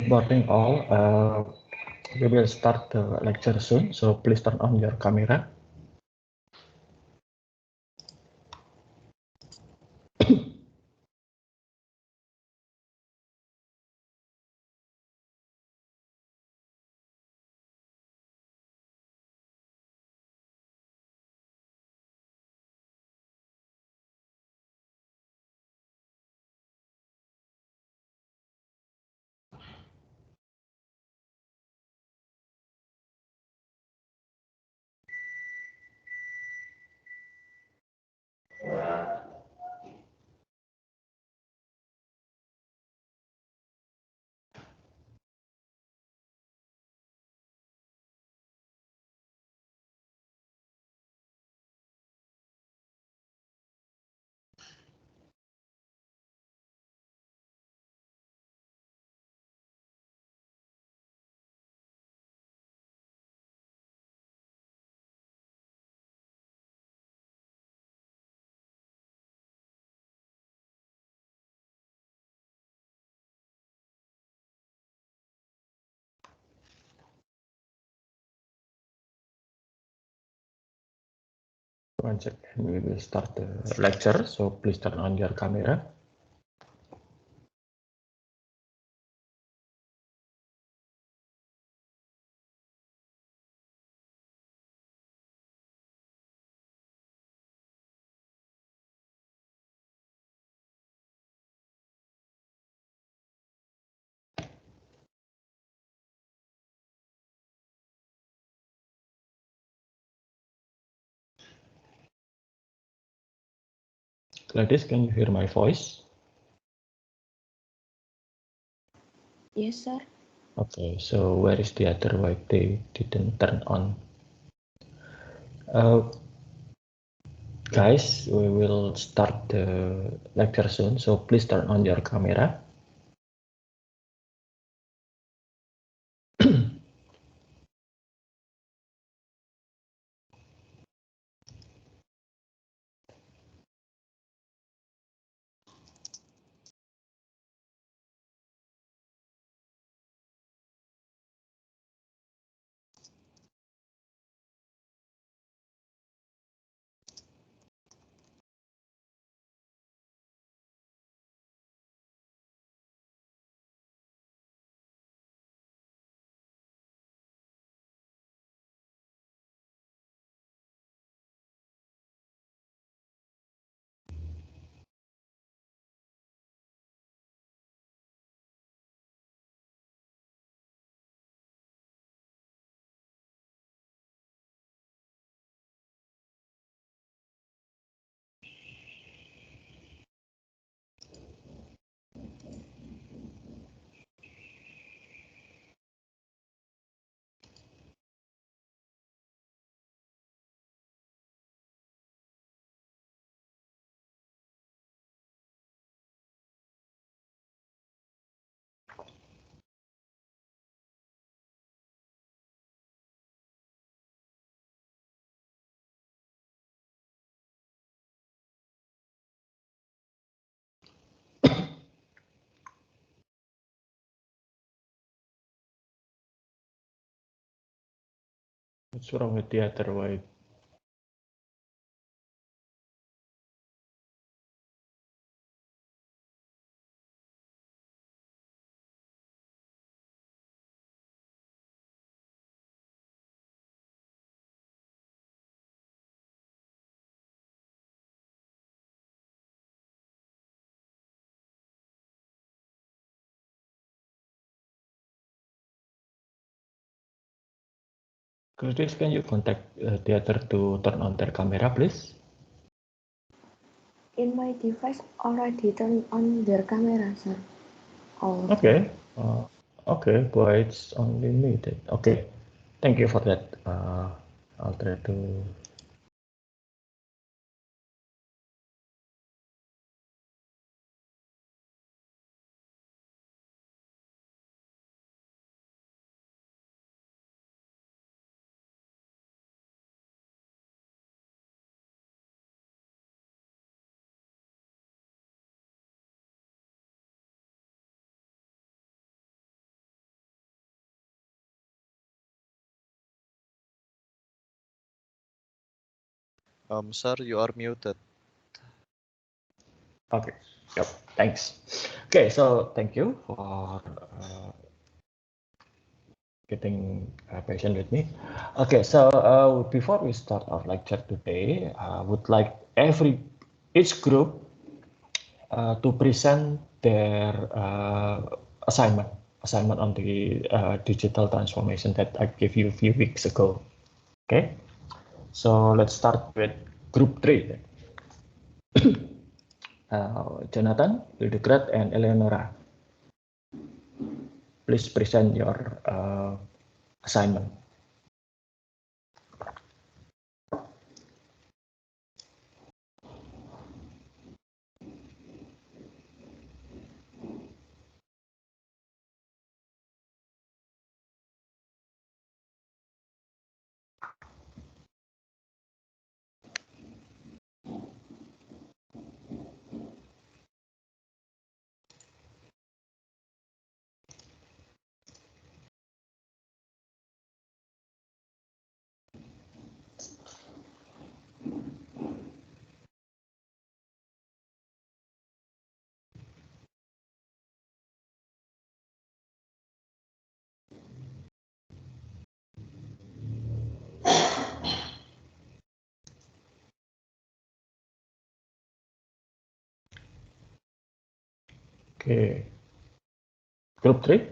Good morning, all. We will start the lecture soon, so please turn on your camera. One second, we will start the lecture, so please turn on your camera. Gladys, can you hear my voice? Yes, sir. Okay, so where is the other mic? They didn't turn on. Guys, we will start the lecture soon, so please turn on your camera. What's wrong with the other mic? Gladys, can you contact the other to turn on their camera, please? In my device already turned on their camera, sir. Oh. Okay. Okay, but it's only me. Okay. Thank you for that. I'll try to Sir, you are muted. Okay. Yep. Thanks. Okay. So thank you for getting patient with me. Okay. So before we start our lecture today, I would like each group to present their assignment on the digital transformation that I gave you a few weeks ago. Okay. So let's start with group 3. Jonathan, Hildegard, and Eleonora, please present your assignment. Okay. Group 3?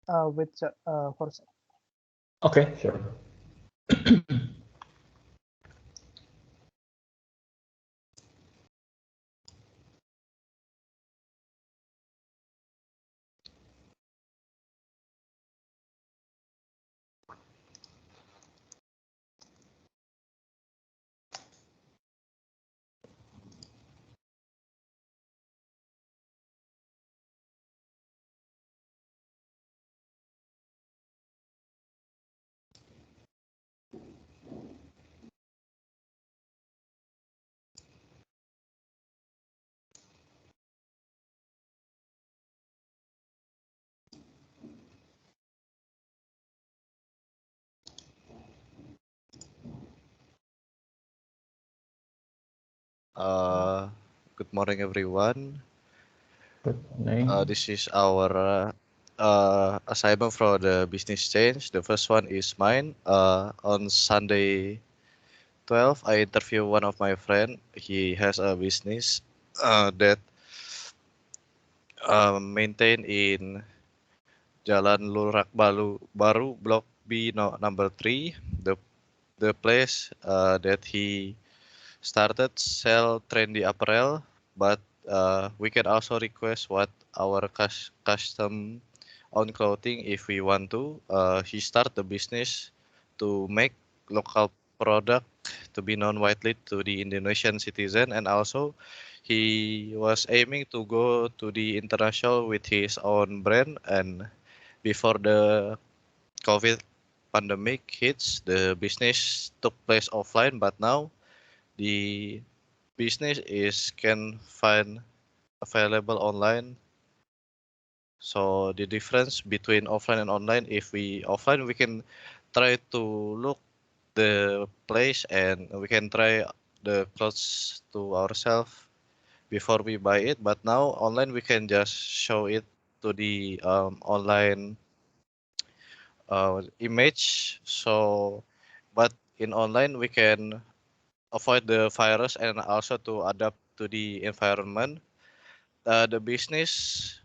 For Okay, sure. Good morning, everyone. Good morning. This is our assignment for the business change. The first one is mine. On Sunday 12, I interview one of my friend. He has a business that maintain in Jalan Lurak Baru, Block B, no, number 3. The place that he started sell trendy apparel, but we can also request what our custom own clothing if we want to. He start the business to make local product to be known widely to the Indonesian citizen, and also he was aiming to go to the international with his own brand. And before the COVID pandemic hits, the business took place offline, but now the business is can find available online. So the difference between offline and online, if we offline, we can try to look the place and we can try the clothes to ourselves before we buy it. But now online, we can just show it to the online image. So, but in online, we can avoid the virus and also to adapt to the environment. The business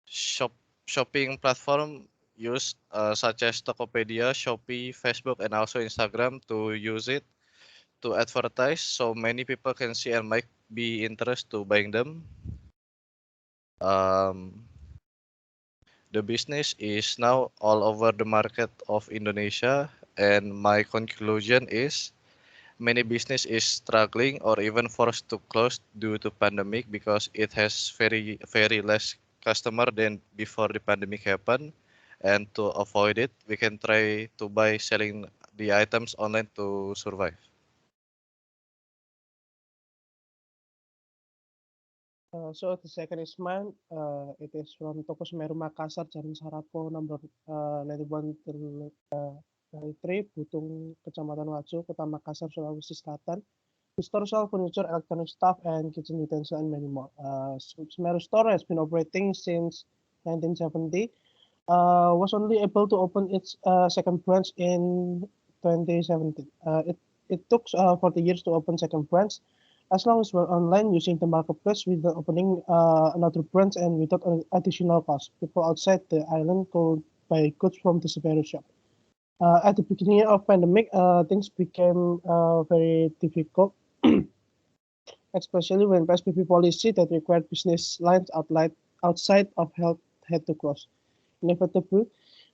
shopping platform use such as Tokopedia, Shopee, Facebook, and also Instagram to use it to advertise, so many people can see and might be interested to buying them. Um, the business is now all over the market of Indonesia, and my conclusion is many business is struggling or even forced to close due to pandemic because it has very less customer than before the pandemic happened. And to avoid it, we can try to buy selling the items online to survive. So the second is mine. It is from Toko Semeru Makassar, Jalan Sarapo, number 91 Gayatri, Butung, Kecamatan Wajo, Kota Makassar, Sulawesi Selatan. The store sells furniture, electronic stuff, and kitchen utensils, and many more. Semeru store has been operating since 1970. Was only able to open its second branch in 2017. It took 40 years to open second branch. As long as we're online using the marketplace without opening another branch and without additional cost, people outside the island could buy goods from the Semeru shop. At the beginning of pandemic, things became very difficult, especially when PSBB policy that required business lines outside of health had to close. Inevitably,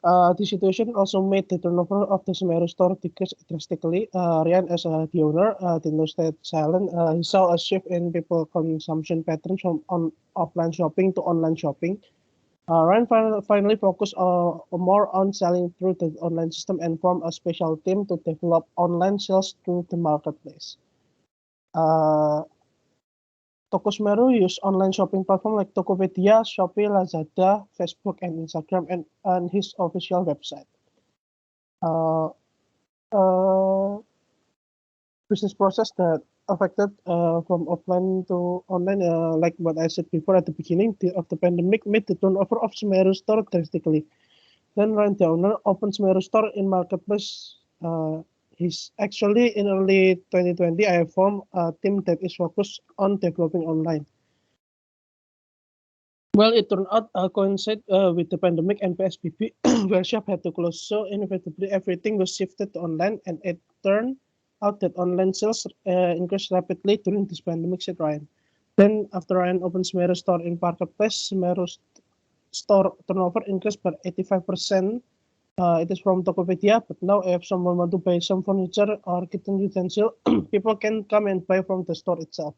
the situation also made the turnover of the Semeru store decrease drastically. Ryan, as the owner, did not stay silent. He saw a shift in people consumption patterns from offline shopping to online shopping. Ryan finally focused more on selling through the online system and formed a special team to develop online sales through the marketplace. Toko Semeru use online shopping platform like Tokopedia, Shopee, Lazada, Facebook, and Instagram, and his official website. Business process that affected from offline to online, like what I said before at the beginning of the pandemic, made the turnover of Semeru store drastically. Then Ryan, the owner, opened Semeru store in marketplace. He's actually in early 2020, I formed a team that is focused on developing online. Well, it turned out coincided with the pandemic and PSBB, where shop had to close. So inevitably, everything was shifted to online, and it turned out that online sales increased rapidly during this pandemic, said Ryan. Then, after Ryan opened Semeru store in marketplace, Semeru store turnover increased by 85%. It is from Tokopedia, but now if someone want to buy some furniture or kitchen utensil, people can come and buy from the store itself.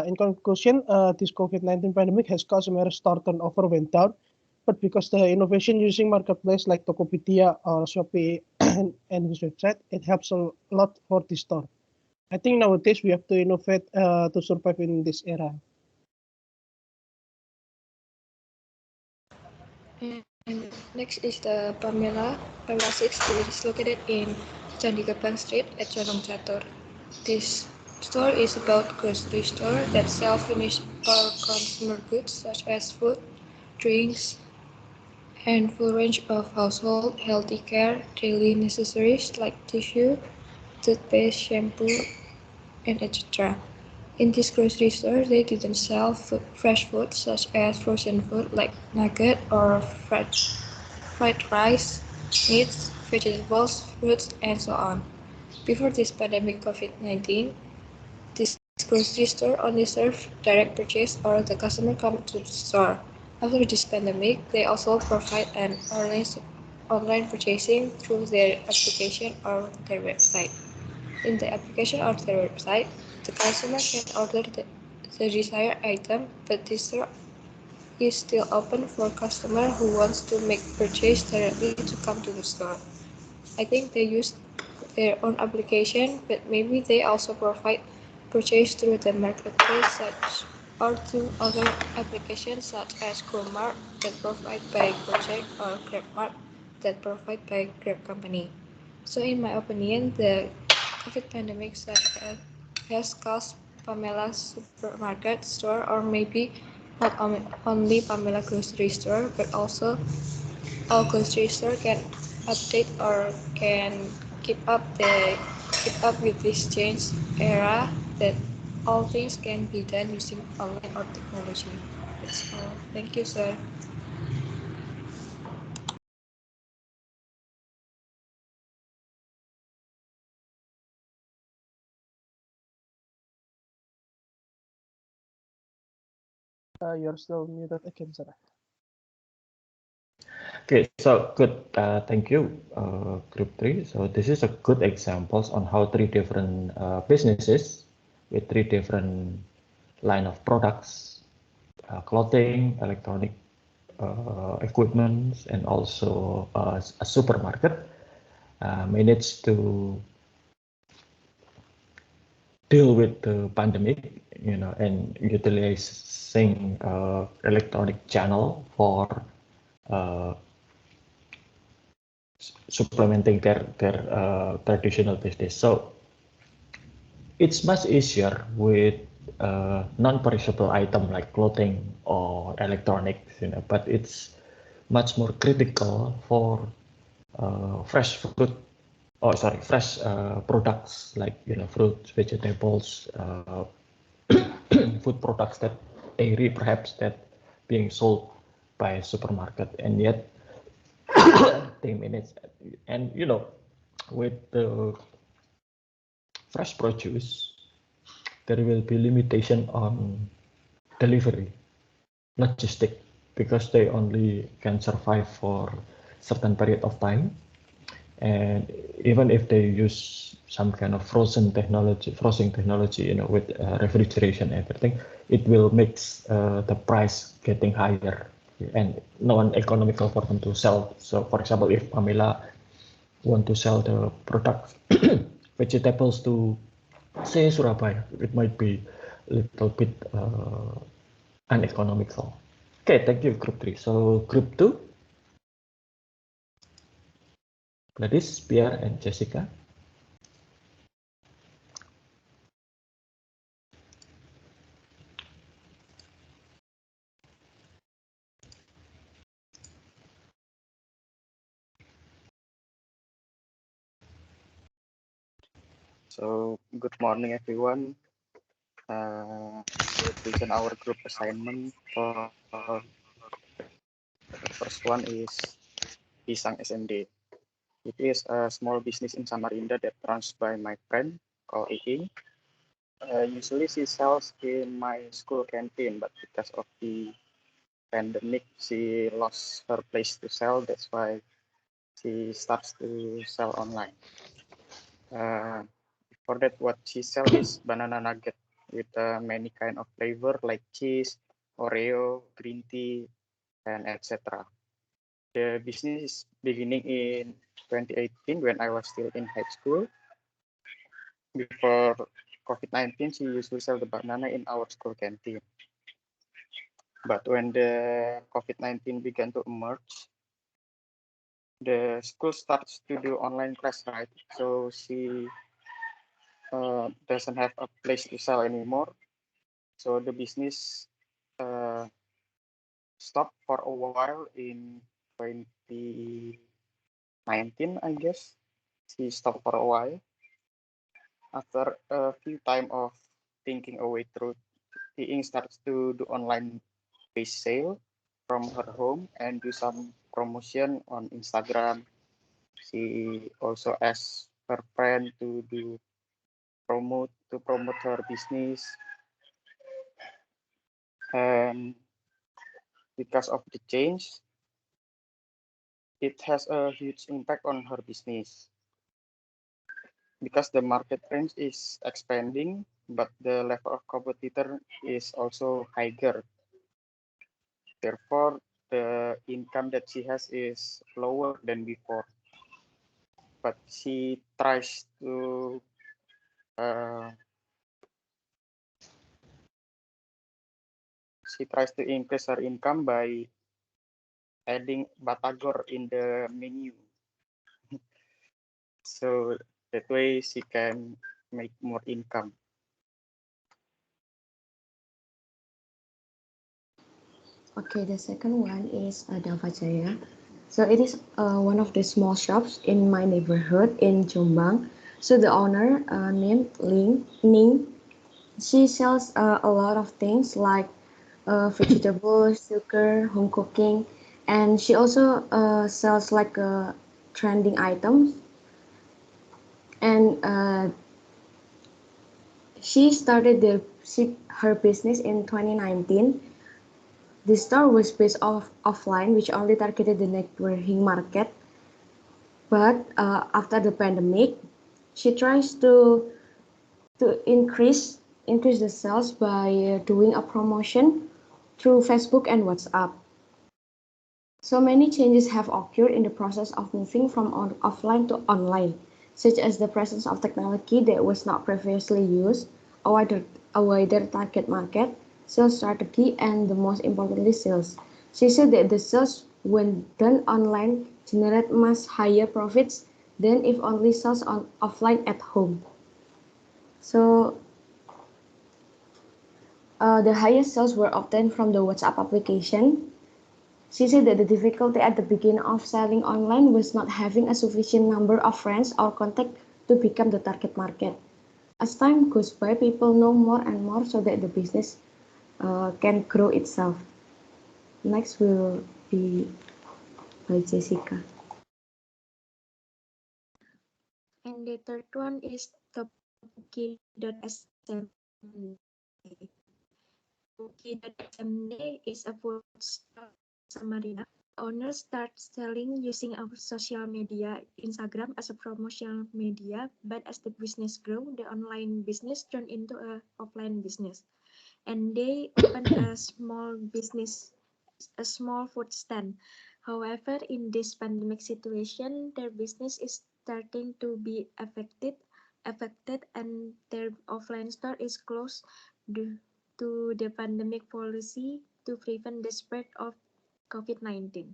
In conclusion, this COVID-19 pandemic has caused Semeru store turnover went down, but because the innovation using marketplace like Tokopedia or Shopee and his website, it helps a lot for the store. I think nowadays we have to innovate to survive in this era. And next is the Pamela 6, which is located in Candikapang Street at Condong Catur. This store is about grocery store that sell finished or consumer goods such as food, drinks, and full range of household healthy care, daily necessaries like tissue, toothpaste, shampoo, and etc. In this grocery store, they didn't sell fresh food such as frozen food like nugget or fried rice, meats, vegetables, fruits, and so on. Before this pandemic COVID-19, this grocery store only served direct purchase or the customer come to the store. After this pandemic, they also provide an online purchasing through their application or their website. In the application or their website, the customer can order the desired item, but this store is still open for customer who wants to make purchase directly to come to the store. I think they use their own application, but maybe they also provide purchase through the marketplace or through other applications such as Grabmart that provide by Gojek or Grabmart that provide by Grab company. So in my opinion, the COVID pandemic has caused Pamela's supermarket store, or maybe not only Pamela grocery store, but also all grocery store can update or can keep up with this change era that all things can be done using online or technology. That's all. Thank you, sir. You're still muted again, sir. Okay, so good. Thank you, Group 3. So this is a good examples on how three different businesses with three different line of products, clothing, electronic equipment, and also a supermarket managed to deal with the pandemic, and utilizing electronic channel for supplementing their traditional business. So it's much easier with non-perishable item like clothing or electronics, but it's much more critical for fresh products like fruits, vegetables, food products, that dairy perhaps, that being sold by a supermarket, and yet they manage. And with the fresh produce, there will be limitation on delivery, logistic, because they only can survive for certain period of time. And even if they use some kind of frosting technology, with refrigeration, everything, it will make the price getting higher and non-economical for them to sell. So, for example, if Pamela want to sell the product vegetables to, say, Surabaya, it might be a little bit uneconomical. Okay, thank you, group 3. So, group 2. Gladys, Pierre, and Jessica. So, good morning, everyone. We'll present our group assignment for the first one is Pisang SMD. It is a small business in Samarinda that runs by my friend called Iing. Usually she sells in my school canteen, but because of the pandemic, she lost her place to sell. That's why she starts to sell online. For that, what she sells is banana nugget with many kind of flavor like cheese, Oreo, green tea, and etc. The business is beginning in 2018 when I was still in high school. Before COVID-19, she used to sell the banana in our school canteen. But when the COVID-19 began to emerge, the school starts to do online class, right? So she doesn't have a place to sell anymore. So the business stopped for a while in 2019, I guess. She stopped for a while. After a few time of thinking a way through, Iing starts to do online base sale from her home and do some promotion on Instagram. She also asked her friend to promote her business, and because of the change, it has a huge impact on her business because the market range is expanding, but the level of competitor is also higher. Therefore, the income that she has is lower than before. But she tries to increase her income by adding Batagor in the menu. So that way she can make more income. Okay, the second one is Dava Jaya. So it is one of the small shops in my neighborhood in Jombang. So the owner named Ning, she sells a lot of things like vegetables, sugar, home cooking, and she also sells like trending items. And she started her business in 2019. The store was based offline, which only targeted the neighboring market. But after the pandemic, she tries to increase the sales by doing a promotion through Facebook and WhatsApp. So many changes have occurred in the process of moving from offline to online, such as the presence of technology that was not previously used, a wider target market, sales strategy, and the most importantly, sales. She said that the sales when done online generate much higher profits than if only sold on offline at home. So the highest sales were obtained from the WhatsApp application. She said that the difficulty at the beginning of selling online was not having a sufficient number of friends or contacts to become the target market. As time goes by, people know more and more so that the business can grow itself. Next will be by Jessica. And the third one is Topoki.smd. Topoki.smd is a food store in Samarinda. Owners start selling using our social media, Instagram as a promotional media, but as the business grew, the online business turned into a offline business. And they opened a small food stand. However, in this pandemic situation, their business is starting to be affected, and their offline store is closed due to the pandemic policy to prevent the spread of COVID-19.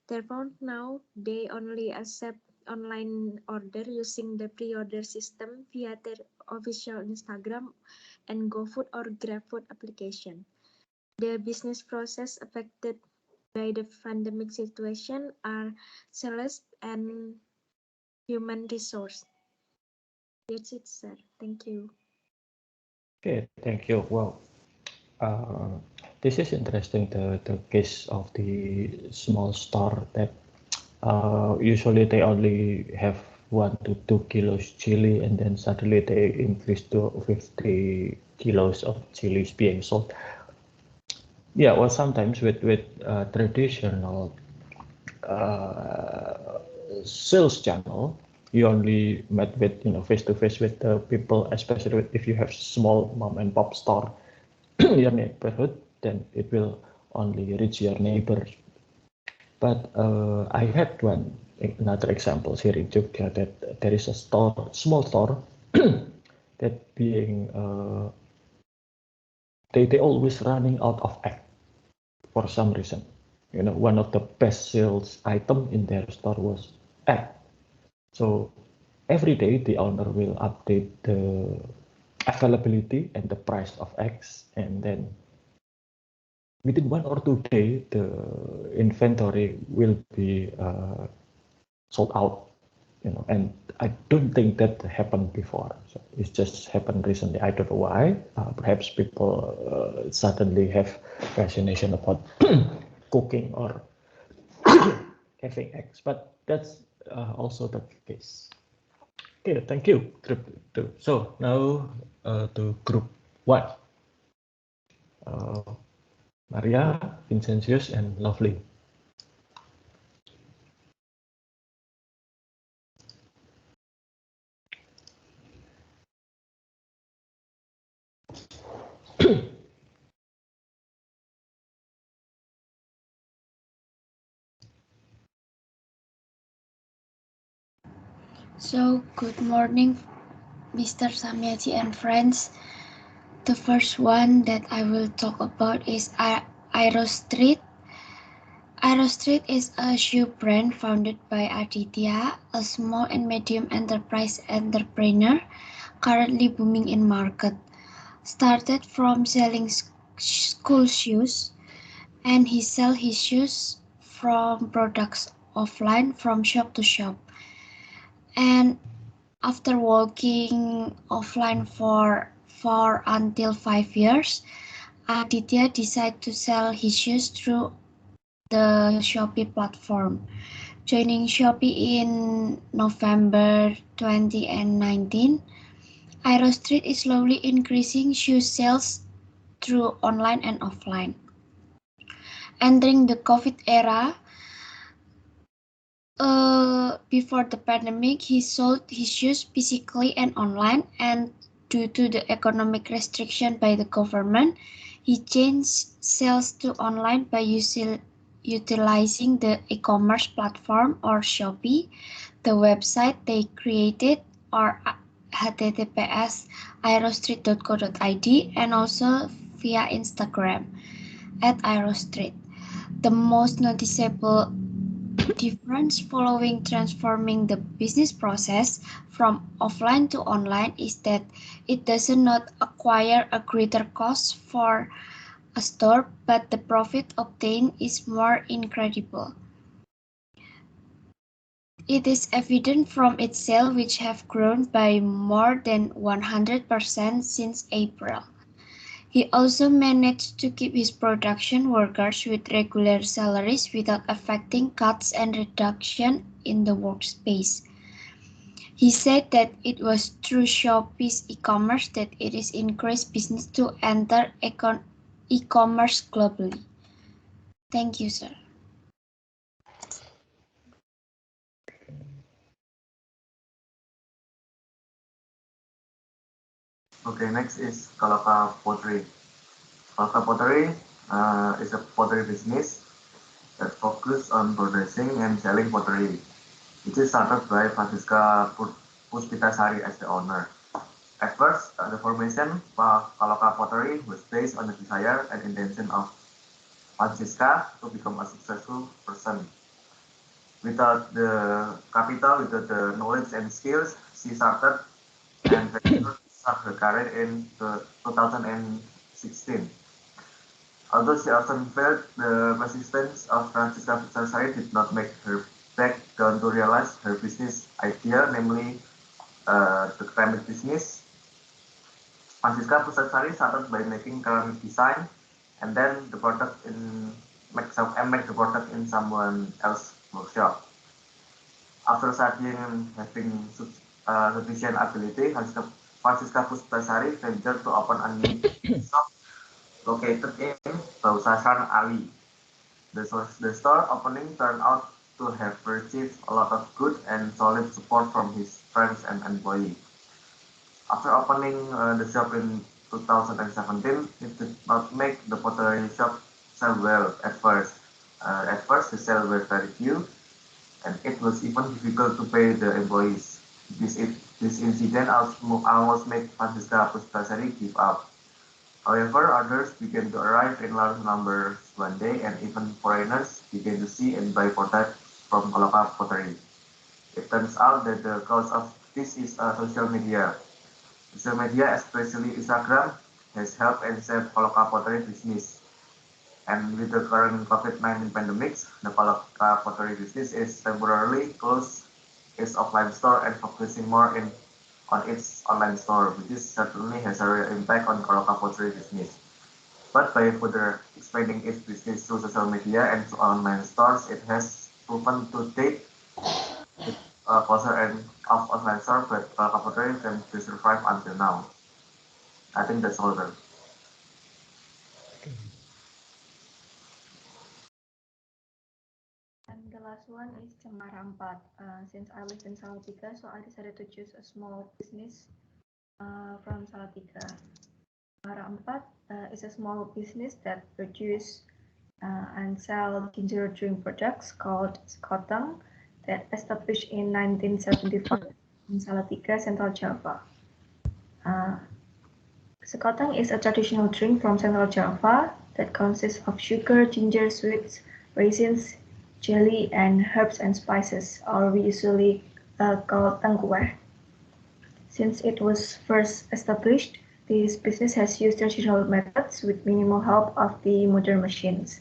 Therefore, now they only accept online order using the pre-order system via their official Instagram and GoFood or GrabFood application. The business process affected by the pandemic situation are sales and human resource. That's it, sir. Thank you. Okay, thank you. Well, this is interesting, the case of the small store that usually they only have 1 to 2 kilos chili, and then suddenly they increase to 50 kilos of chilies being sold. Yeah, well, sometimes with traditional sales channel, you only met with face to face with the people, especially if you have small mom and pop store in your neighborhood, then it will only reach your neighbors. But I had another example here in Jogja that there is a small store that being they always running out of egg for some reason. One of the best sales item in their store was egg. So every day the owner will update the availability and the price of eggs, and then within 1 or 2 days the inventory will be sold out. And I don't think that happened before. So it's just happened recently. I don't know why. Perhaps people suddenly have fascination about cooking or having eggs, but that's also the case. Okay, thank you, Group 2. So now to Group 1. Maria, Vincentius, and Lovely. So, good morning, Mr. Samyaji and friends. The first one that I will talk about is Aerostreet. Aerostreet is a shoe brand founded by Aditya, a small and medium enterprise entrepreneur currently booming in market. Started from selling school shoes, and he sells his shoes from products offline from shop to shop. And after working offline for 4 until 5 years, Aditya decided to sell his shoes through the Shopee platform. Joining Shopee in November 2019, Aerostreet is slowly increasing shoe sales through online and offline. Entering the COVID era, before the pandemic, he sold his shoes physically and online, and due to the economic restriction by the government, he changed sales to online by utilizing the e-commerce platform or Shopee, the website they created, or https aerostreet.co.id, and also via Instagram @aerostreet. The most noticeable difference following transforming the business process from offline to online is that it does not acquire a greater cost for a store, but the profit obtained is more incredible. It is evident from its sales, which have grown by more than 100% since April. He also managed to keep his production workers with regular salaries without affecting cuts and reduction in the workspace. He said that it was through Shopee's e-commerce that it is increased business to enter e-commerce globally. Thank you, sir. Okay, next is Kaloka Pottery. Kaloka Pottery is a pottery business that focuses on producing and selling pottery. It is started by Francisca Puspitasari as the owner. At first, the formation of Kaloka Pottery was based on the desire and intention of Francisca to become a successful person. Without the capital, without the knowledge and skills, she started and start her career in 2016. Although she often felt the persistence of Francisca Puspitasari did not make her back down to realize her business idea, namely the ceramic business. Francisca Puspitasari started by making ceramic design and then the product make the product in someone else's workshop. After studying and having sufficient ability, Francisca Puspitasari ventured to open a new shop located in Bausasan Ali. The store opening turned out to have received a lot of good and solid support from his friends and employees. After opening the shop in 2017, it did not make the pottery shop sell well at first. At first, the sales were very few, and it was even difficult to pay the employees. This incident almost made Francisca Puspitasari give up. However, orders began to arrive in large numbers one day, and even foreigners began to see and buy products from Kaloka Pottery. It turns out that the cause of this is social media. Social media, especially Instagram, has helped and saved Kaloka Pottery business. And with the current COVID-19 pandemic, the Kaloka Pottery business is temporarily closed its offline store and focusing more on its online store, which certainly has a real impact on Kaloka Pottery business. But by further expanding its business through social media and to online stores, it has proven to date with closer and of online store, but Kaloka Pottery can survive until now. I think that's all there. And the last one is Cemara 4. Since I live in Salatiga, so I decided to choose a small business from Salatiga. Cemara 4 is a small business that produce and sell ginger drink products called Sekoteng that established in 1975 in Salatiga, Central Java. Sekoteng is a traditional drink from Central Java that consists of sugar, ginger, sweets, raisins, jelly, and herbs and spices, or we usually call tengkueh. Since it was first established, this business has used traditional methods with minimal help of the modern machines.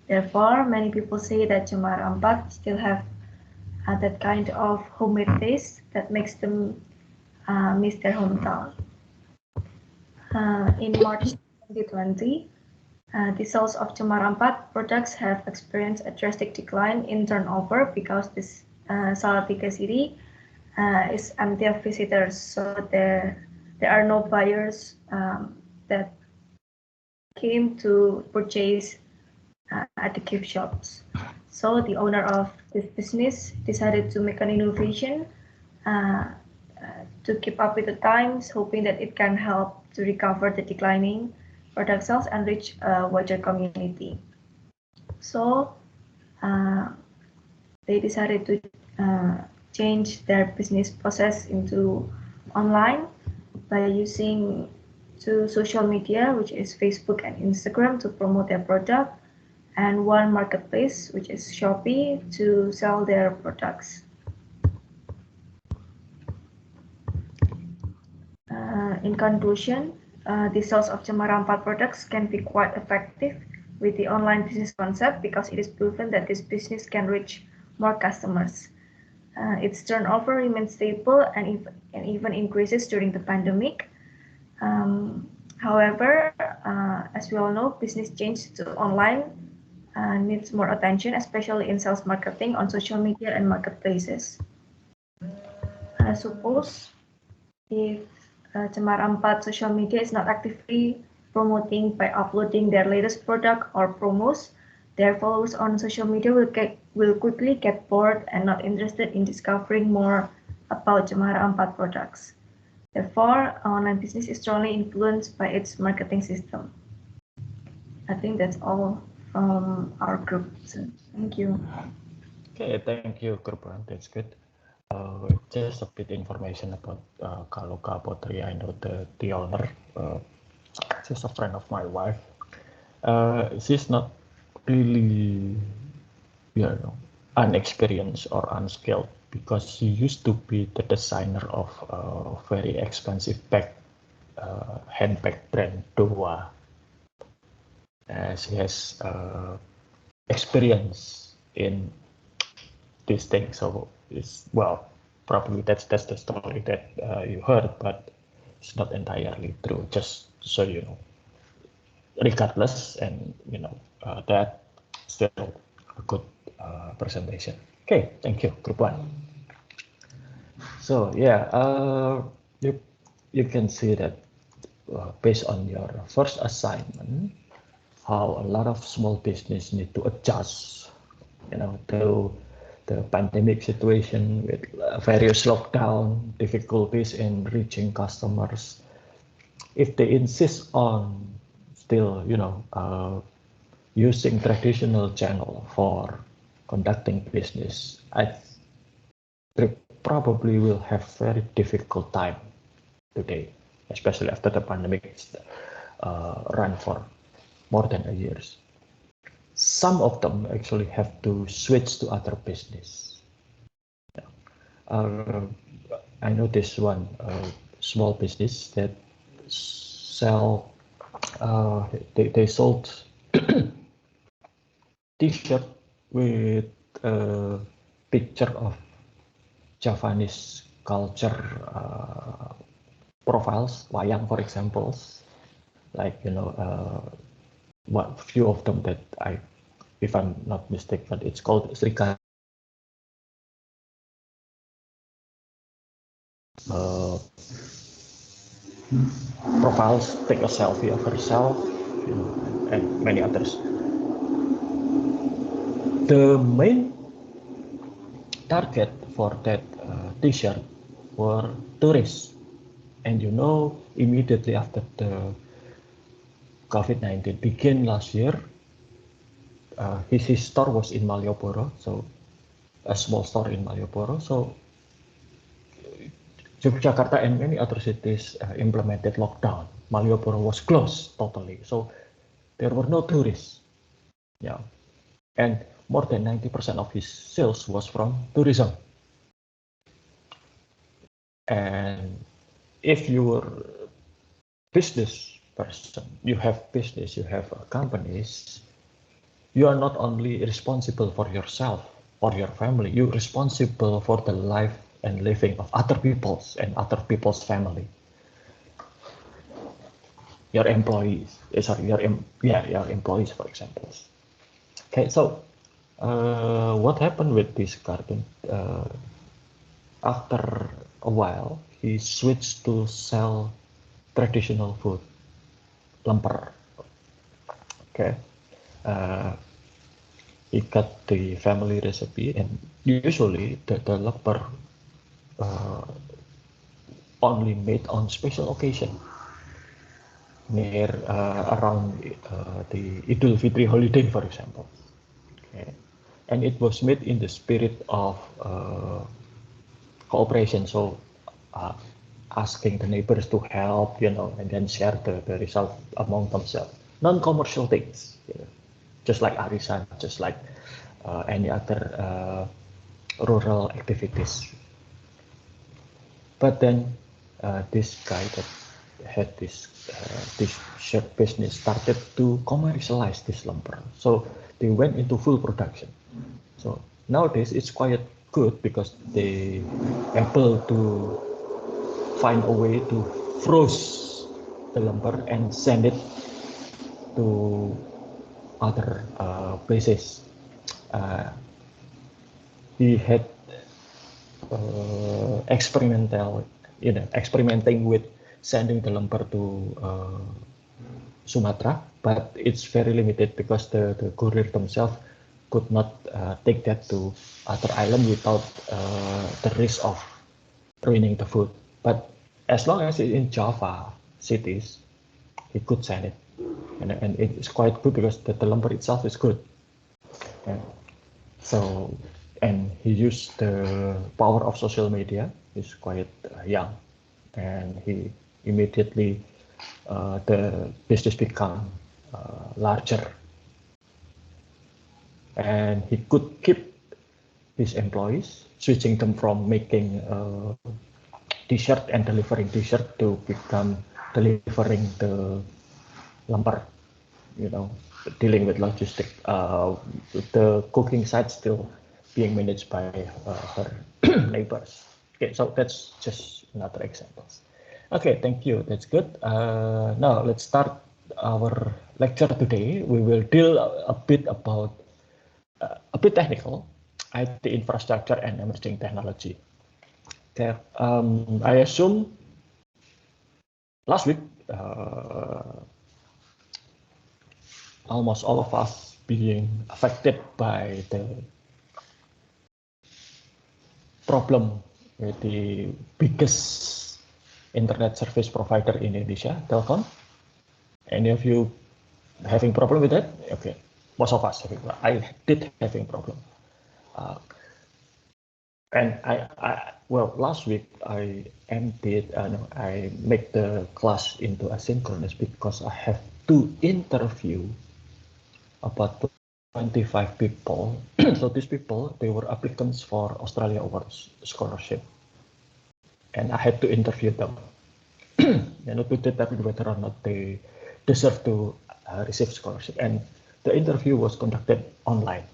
Therefore, many people say that Cemara 4 still have that kind of homemade taste that makes them miss their hometown. In March 2020, the sales of Cemara 4 products have experienced a drastic decline in turnover because this Salatiga city is empty of visitors, so there are no buyers that came to purchase at the gift shops. So the owner of this business decided to make an innovation to keep up with the times, hoping that it can help to recover the declining product sales and reach a wider community. So they decided to change their business process into online by using social media, which is Facebook and Instagram, to promote their product. and one marketplace, which is Shopee, to sell their products. In conclusion, the sales of Cemara 4 products can be quite effective with the online business concept because it is proven that this business can reach more customers. Its turnover remains stable and even increases during the pandemic. However, as we all know, business change to online needs more attention, especially in sales marketing on social media and marketplaces. Suppose if Cemara 4 social media is not actively promoting by uploading their latest product or promos, their followers on social media will quickly get bored and not interested in discovering more about Cemara 4 products. Therefore, online business is strongly influenced by its marketing system. I think that's all from our group. So, thank you. Okay, thank you, Group 1. That's good. Just a bit information about Kaloka Potri. I know the owner. She's a friend of my wife. She's not really, unexperienced or unskilled because she used to be the designer of a very expensive handbag brand Dowa. She has experience in these things, so probably that's the story that you heard, but it's not entirely true. Just so you know, regardless, and that still a good presentation. Okay, thank you, Group 1. So yeah, you can see that based on your first assignment, how a lot of small business need to adjust, to the pandemic situation with various lockdown difficulties in reaching customers. If they insist on still, using traditional channel for conducting business, they probably will have very difficult time today, especially after the pandemic run for more than a year. Some of them actually have to switch to other business. I know this one small business that sell. They sold T-shirt with a picture of Javanese culture profiles, wayang, for example. Like what few of them that if I'm not mistaken, it's called Srika. Profiles, take a selfie of herself, and many others. The main target for that T-shirt were tourists, and immediately after the COVID-19 began last year, his store was in Malioboro, so a small store in Malioboro. So Yogyakarta and many other cities implemented lockdown. Malioboro was closed totally, so there were no tourists. Yeah, and more than 90% of his sales was from tourism. And if you're business person, you have business, you have companies, you are not only responsible for yourself or your family, you're responsible for the life and living of other people's and other people's family. Your employees, your employees, for example. Okay, so what happened with this cartoon? After a while, he switched to sell traditional food, lemper. Okay, he got the family recipe, and usually the lemper only made on special occasion, near around the Idul Fitri holiday, for example. Okay, and it was made in the spirit of cooperation. So asking the neighbors to help, and then share the result among themselves. Non-commercial things. just like arisan, just like any other rural activities. But then this guy that had this shirt business started to commercialize this lumber. So they went into full production. So nowadays it's quite good because they able to find a way to froze the lumber and send it to other places. He had experimenting with sending the lumber to Sumatra, but it's very limited because the courier themselves could not take that to other island without the risk of ruining the food. But as long as it's in Java cities, he could send it, and it's quite good because the lumber itself is good. And so, and he used the power of social media. He's quite young, and he immediately the business become larger, and he could keep his employees, switching them from making t-shirt and delivering t-shirt to become delivering the lumber, dealing with logistic. The cooking side still being managed by her neighbors. Okay, so that's just another example. Okay, thank you. That's good. Now let's start our lecture today. We will deal a bit about a bit technical, IT infrastructure and emerging technology. Okay, I assume last week almost all of us being affected by the problem with the biggest internet service provider in Indonesia, Telkom. Any of you having problem with that? Okay, most of us. I did having problem. And last week I make the class into asynchronous because I have to interview about 25 people. So these people, they were applicants for Australia Awards scholarship, and I had to interview them to determine whether or not they deserve to receive scholarship. And the interview was conducted online,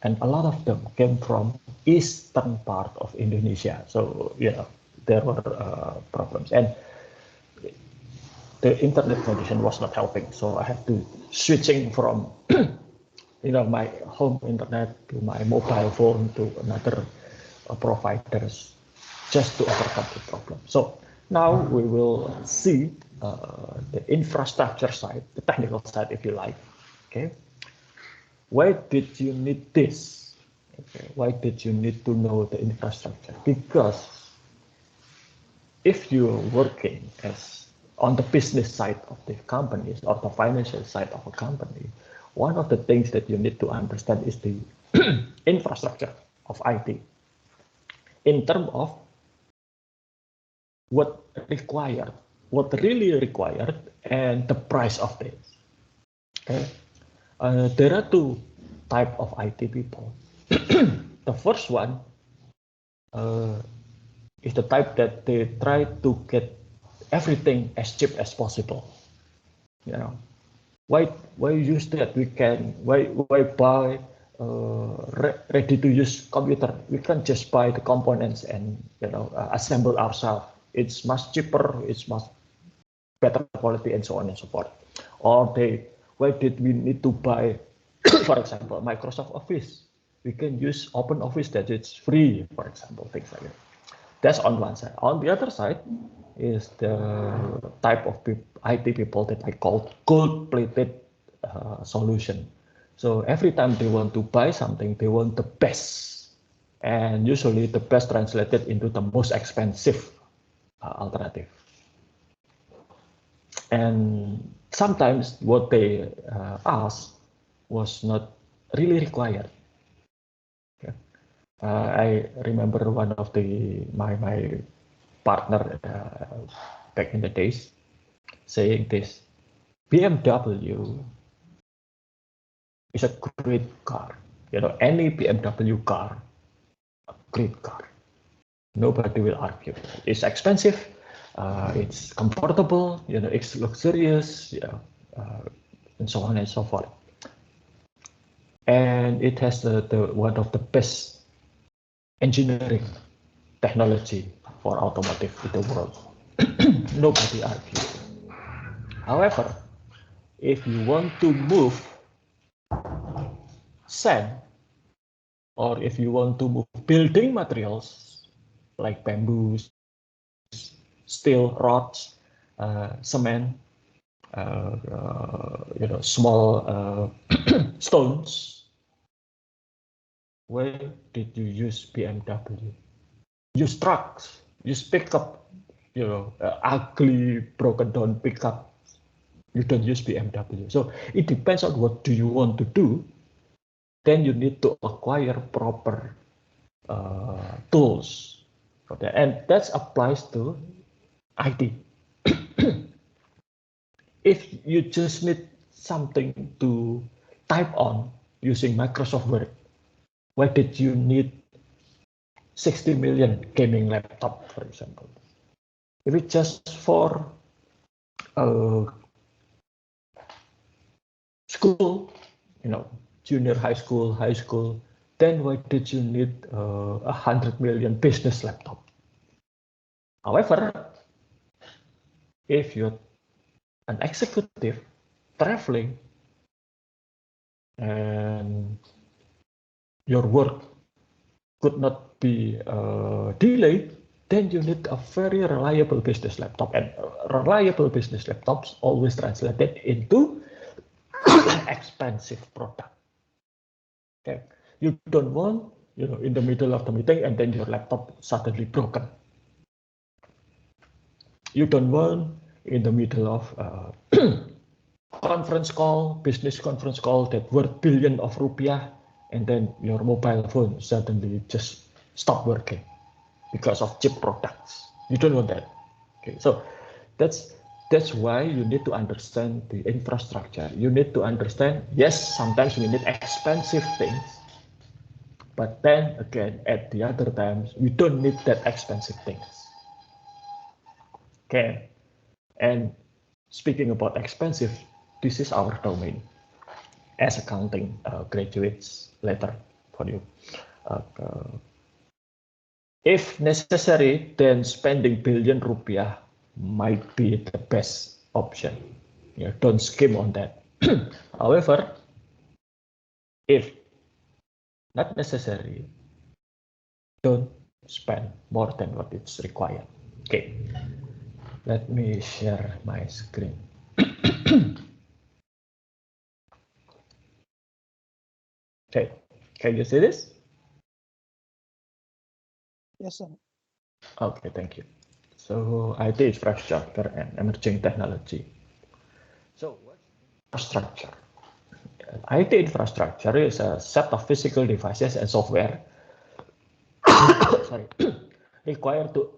and a lot of them came from eastern part of Indonesia. So there were problems, and the internet condition was not helping. So I had to switching from my home internet to my mobile phone to another providers just to overcome the problem. So now we will see the infrastructure side, the technical side, if you like. Okay, why did you need this? Okay, why did you need to know the infrastructure? Because if you're working as on the business side of the companies or the financial side of a company, one of the things that you need to understand is the infrastructure of IT in terms of what really required, and the price of this. Okay, there are two types of IT people. The first one is the type that they try to get everything as cheap as possible. Why use that? Why buy ready to use computer? We can just buy the components and assemble ourselves. It's much cheaper, it's much better quality, and so on and so forth. Or why did we need to buy, for example, Microsoft Office? We can use Open Office that it's free, for example, things like that. That's on one side. On the other side is the type of IT people that I call gold-plated solution. So every time they want to buy something, they want the best, and usually the best translated into the most expensive alternative. And sometimes what they asked was not really required. Okay. I remember one of my partner back in the days saying this: BMW is a great car. You know, any BMW car, a great car. Nobody will argue. It's expensive, it's comfortable, you know, it's luxurious, and so on and so forth. And it has the one of the best engineering technology for automotive in the world. Nobody argues. However, if you want to move sand, or if you want to move building materials like bamboo, steel rods, cement, you know, small stones, where did you use BMW? Use trucks, use pickup, you know, ugly broken down pickup. You don't use BMW. So it depends on what do you want to do. Then you need to acquire proper tools for that, and that applies to IT. If you just need something to type on using Microsoft Word, why did you need 60 million gaming laptop, for example? If it's just for school, you know, junior high school, then why did you need 100 million business laptop? However, if you're an executive traveling and your work could not be delayed, then you need a very reliable business laptop, and reliable business laptops always translated into expensive product. Okay, you don't want, you know, in the middle of the meeting and then your laptop suddenly broken. You don't want in the middle of conference call, business conference call that worth billion of rupiah, and then your mobile phone suddenly just stop working because of cheap products. You don't want that. Okay, so that's why you need to understand the infrastructure. You need to understand, yes, sometimes we need expensive things, but then again, at the other times, we don't need that expensive things. Okay, and speaking about expensive, this is our domain as accounting graduates later for you. If necessary, then spending billion rupiah might be the best option. Yeah, don't scheme on that. However, if not necessary, don't spend more than what is required. Okay, let me share my screen. Okay, can you see this? Yes, sir. Okay, thank you. So IT infrastructure and emerging technology. So what's infrastructure? IT infrastructure is a set of physical devices and software sorry, required to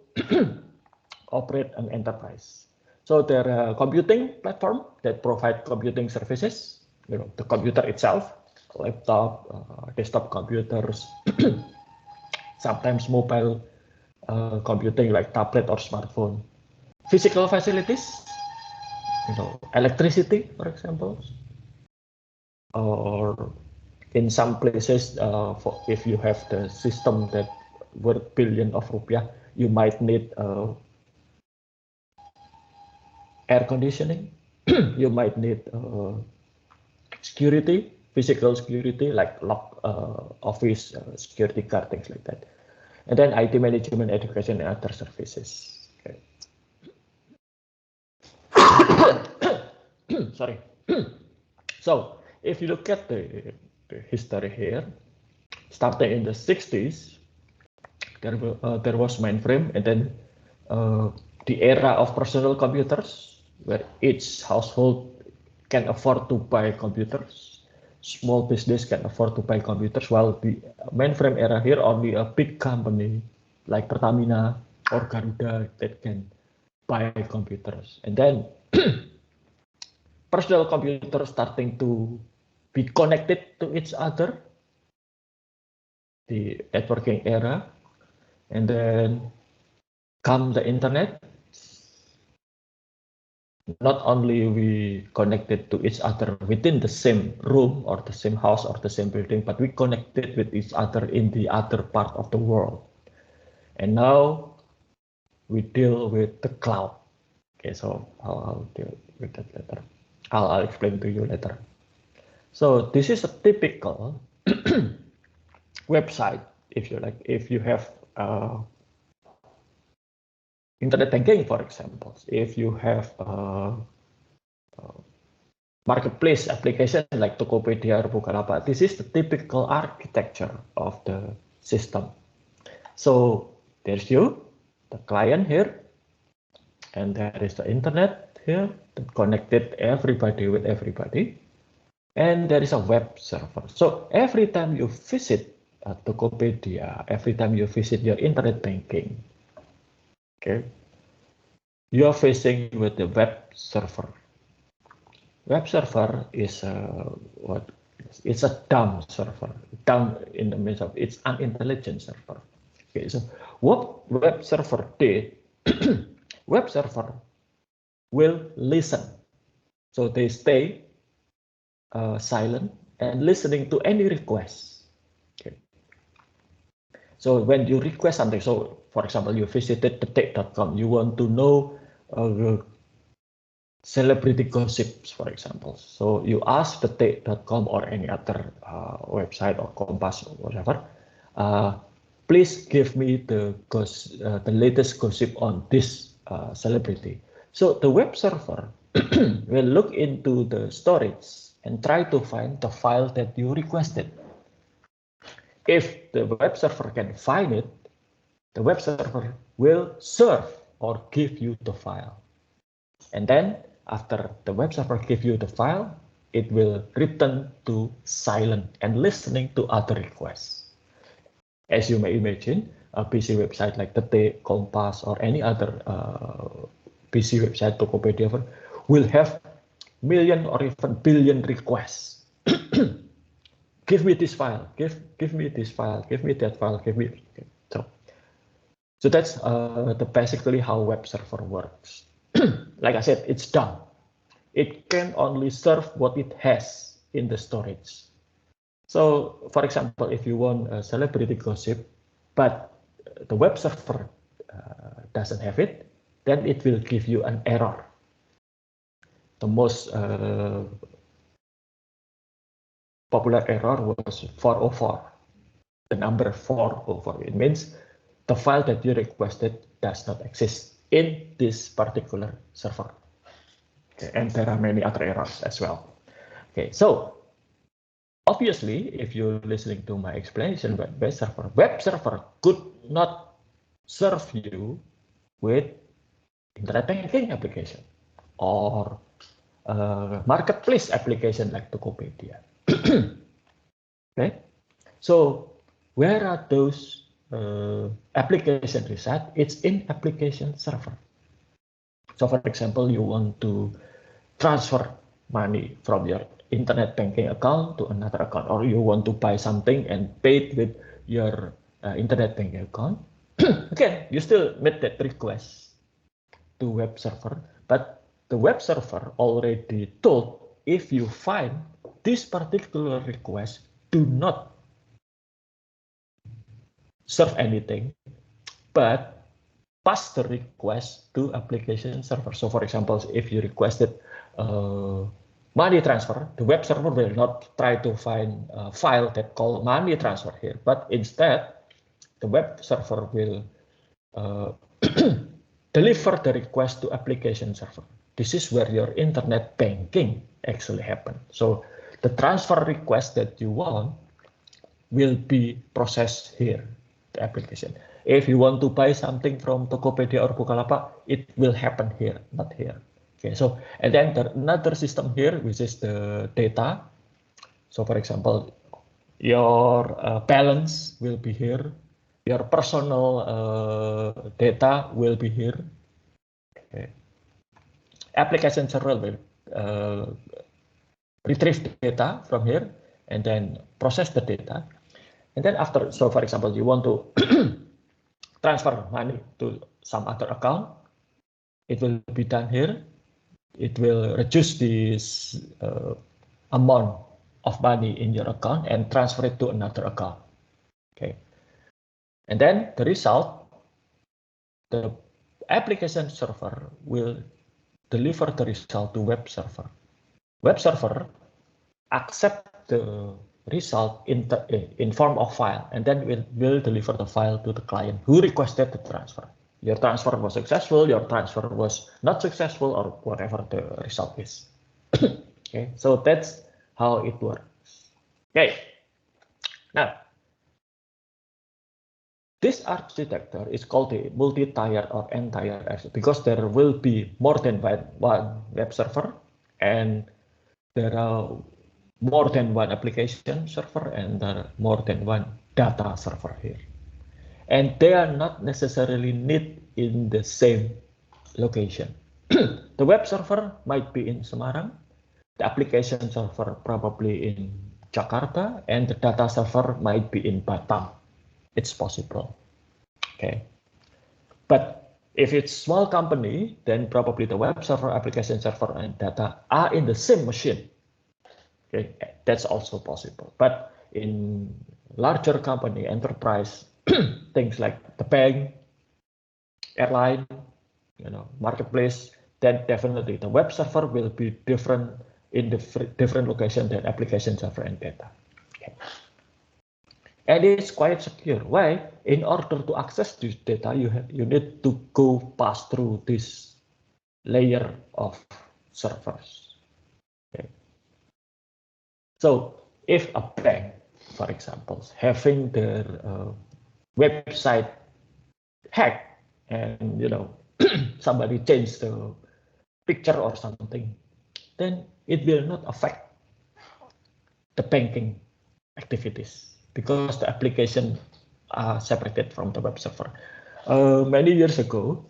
operate an enterprise. So there are computing platform that provide computing services, you know, the computer itself, laptop, desktop computers, sometimes mobile computing like tablet or smartphone. Physical facilities, you know, electricity, for example, or in some places, if you have the system that worth billion of rupiah, you might need air conditioning. You might need security, physical security, like lock, office security card, things like that. And then IT management, education, and other services. Okay. Sorry. So if you look at the history here, starting in the 60s, there was mainframe, and then the era of personal computers, where each household can afford to buy computers. Small business can afford to buy computers, while the mainframe era here, only a big company like Pertamina or Garuda that can buy computers. And then personal computers starting to be connected to each other, the networking era, and then come the internet. Not only we connected to each other within the same room or the same house or the same building, but we connected with each other in the other part of the world. And now we deal with the cloud. Okay, so I'll deal with that later. I'll explain to you later. So this is a typical website, if you like, if you have internet banking, for example, if you have marketplace application like Tokopedia or Bukalapak, this is the typical architecture of the system. So there's you, the client here, and there is the internet here that connected everybody with everybody, and there is a web server. So every time you visit Tokopedia, every time you visit your internet banking, okay, you are facing with the web server. Web server is what? It's a dumb server. Dumb in the means of it's unintelligent server. Okay, so what web server did? Web server will listen. So they stay silent and listening to any request. Okay. So when you request something, so for example, you visited detik.com, you want to know celebrity gossips, for example. So you ask detik.com or any other website or Kompas or whatever, please give me the latest gossip on this celebrity. So the web server will look into the storage and try to find the file that you requested. If the web server can find it, the web server will serve or give you the file. And then after the web server gives you the file, it will return to silent and listening to other requests. As you may imagine, a PC website like Detik, Kompas, or any other PC website, Tokopedia, will have million or even billion requests. Give me this file, give me this file, give me that file, give me. Okay. So that's basically how web server works. Like I said, it's dumb. It can only serve what it has in the storage. So, for example, if you want a celebrity gossip, but the web server doesn't have it, then it will give you an error. The most popular error was 404. The number 404. It means the file that you requested does not exist in this particular server. Okay, and there are many other errors as well. Okay, so obviously, if you're listening to my explanation, web server could not serve you with internet banking application or marketplace application like Tokopedia. Okay, so where are those application reside? It's in application server. So for example, you want to transfer money from your internet banking account to another account, or you want to buy something and pay it with your internet banking account. Again, you still made that request to web server, but the web server already told if you find this particular request, do not serve anything, but pass the request to application server. So for example, if you requested money transfer, the web server will not try to find a file that called money transfer here, but instead the web server will deliver the request to application server. This is where your internet banking actually happens. So the transfer request that you want will be processed here, the application. If you want to buy something from Tokopedia or Bukalapak, it will happen here, not here. Okay, so and then there's another system here, which is the data. So for example, your balance will be here, your personal data will be here. Okay. Application server will retrieve data from here and then process the data. And then after, so for example, you want to transfer money to some other account, it will be done here. It will reduce this amount of money in your account and transfer it to another account. Okay. And then the result, the application server will deliver the result to web server. Web server accept the result in form of file, and then will deliver the file to the client who requested the transfer. Your transfer was successful, your transfer was not successful, or whatever the result is. Okay, so that's how it works. Okay, now this architecture is called the multi-tier or n-tier architecture because there will be more than one web server, and there are more than one application server, and there are more than one data server here. And they are not necessarily need in the same location. The web server might be in Semarang, the application server probably in Jakarta, and the data server might be in Batam. It's possible. Okay. But if it's small company, then probably the web server, application server, and data are in the same machine. Okay, that's also possible. But in larger company, enterprise, things like the bank, airline, marketplace, then definitely the web server will be different in different location than application server and data. Okay. And it's quite secure. Why? In order to access this data, you need to go pass through this layer of servers. Okay. So if a bank, for example, having their website hacked, and somebody changed the picture or something, then it will not affect the banking activities because the application are separated from the web server. Many years ago,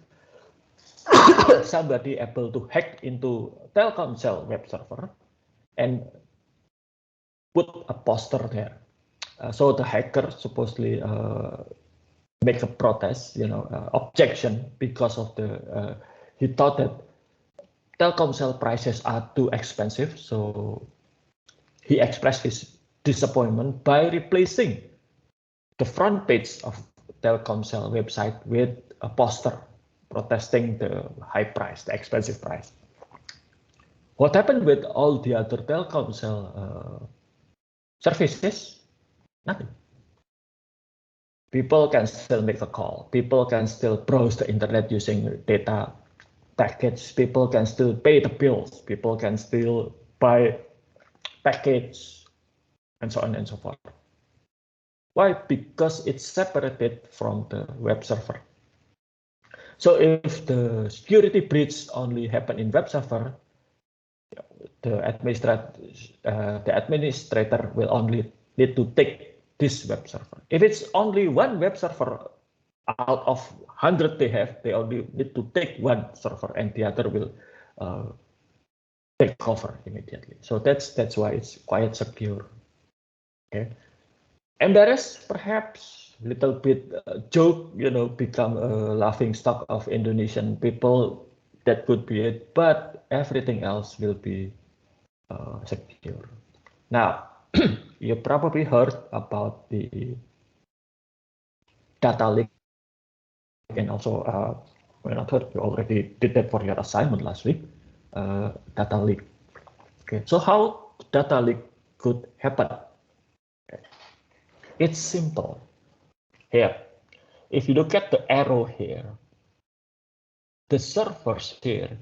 somebody able to hack into Telkomsel web server and put a poster there. So the hacker supposedly make a protest, objection because of the he thought that Telkomsel prices are too expensive. So he expressed his disappointment by replacing the front page of Telkomsel website with a poster protesting the high price, the expensive price. What happened with all the other Telkomsel services? Nothing. People can still make a call. People can still browse the internet using data package. People can still pay the bills. People can still buy package, and so on and so forth. Why? Because it's separated from the web server. So if the security breach only happen in web server, the administrator will only need to take this web server. If it's only one web server out of 100 they only need to take one server, and the other will take over immediately. So that's why it's quite secure. Okay. Embarrassed, perhaps, little bit joke, become a laughing stock of Indonesian people. That could be it, but everything else will be secure. Now, you probably heard about the data leak, and also when I thought you already did that for your assignment last week. Data leak. Okay, so how data leak could happen? Okay. It's simple. Here, if you look at the arrow here, the servers here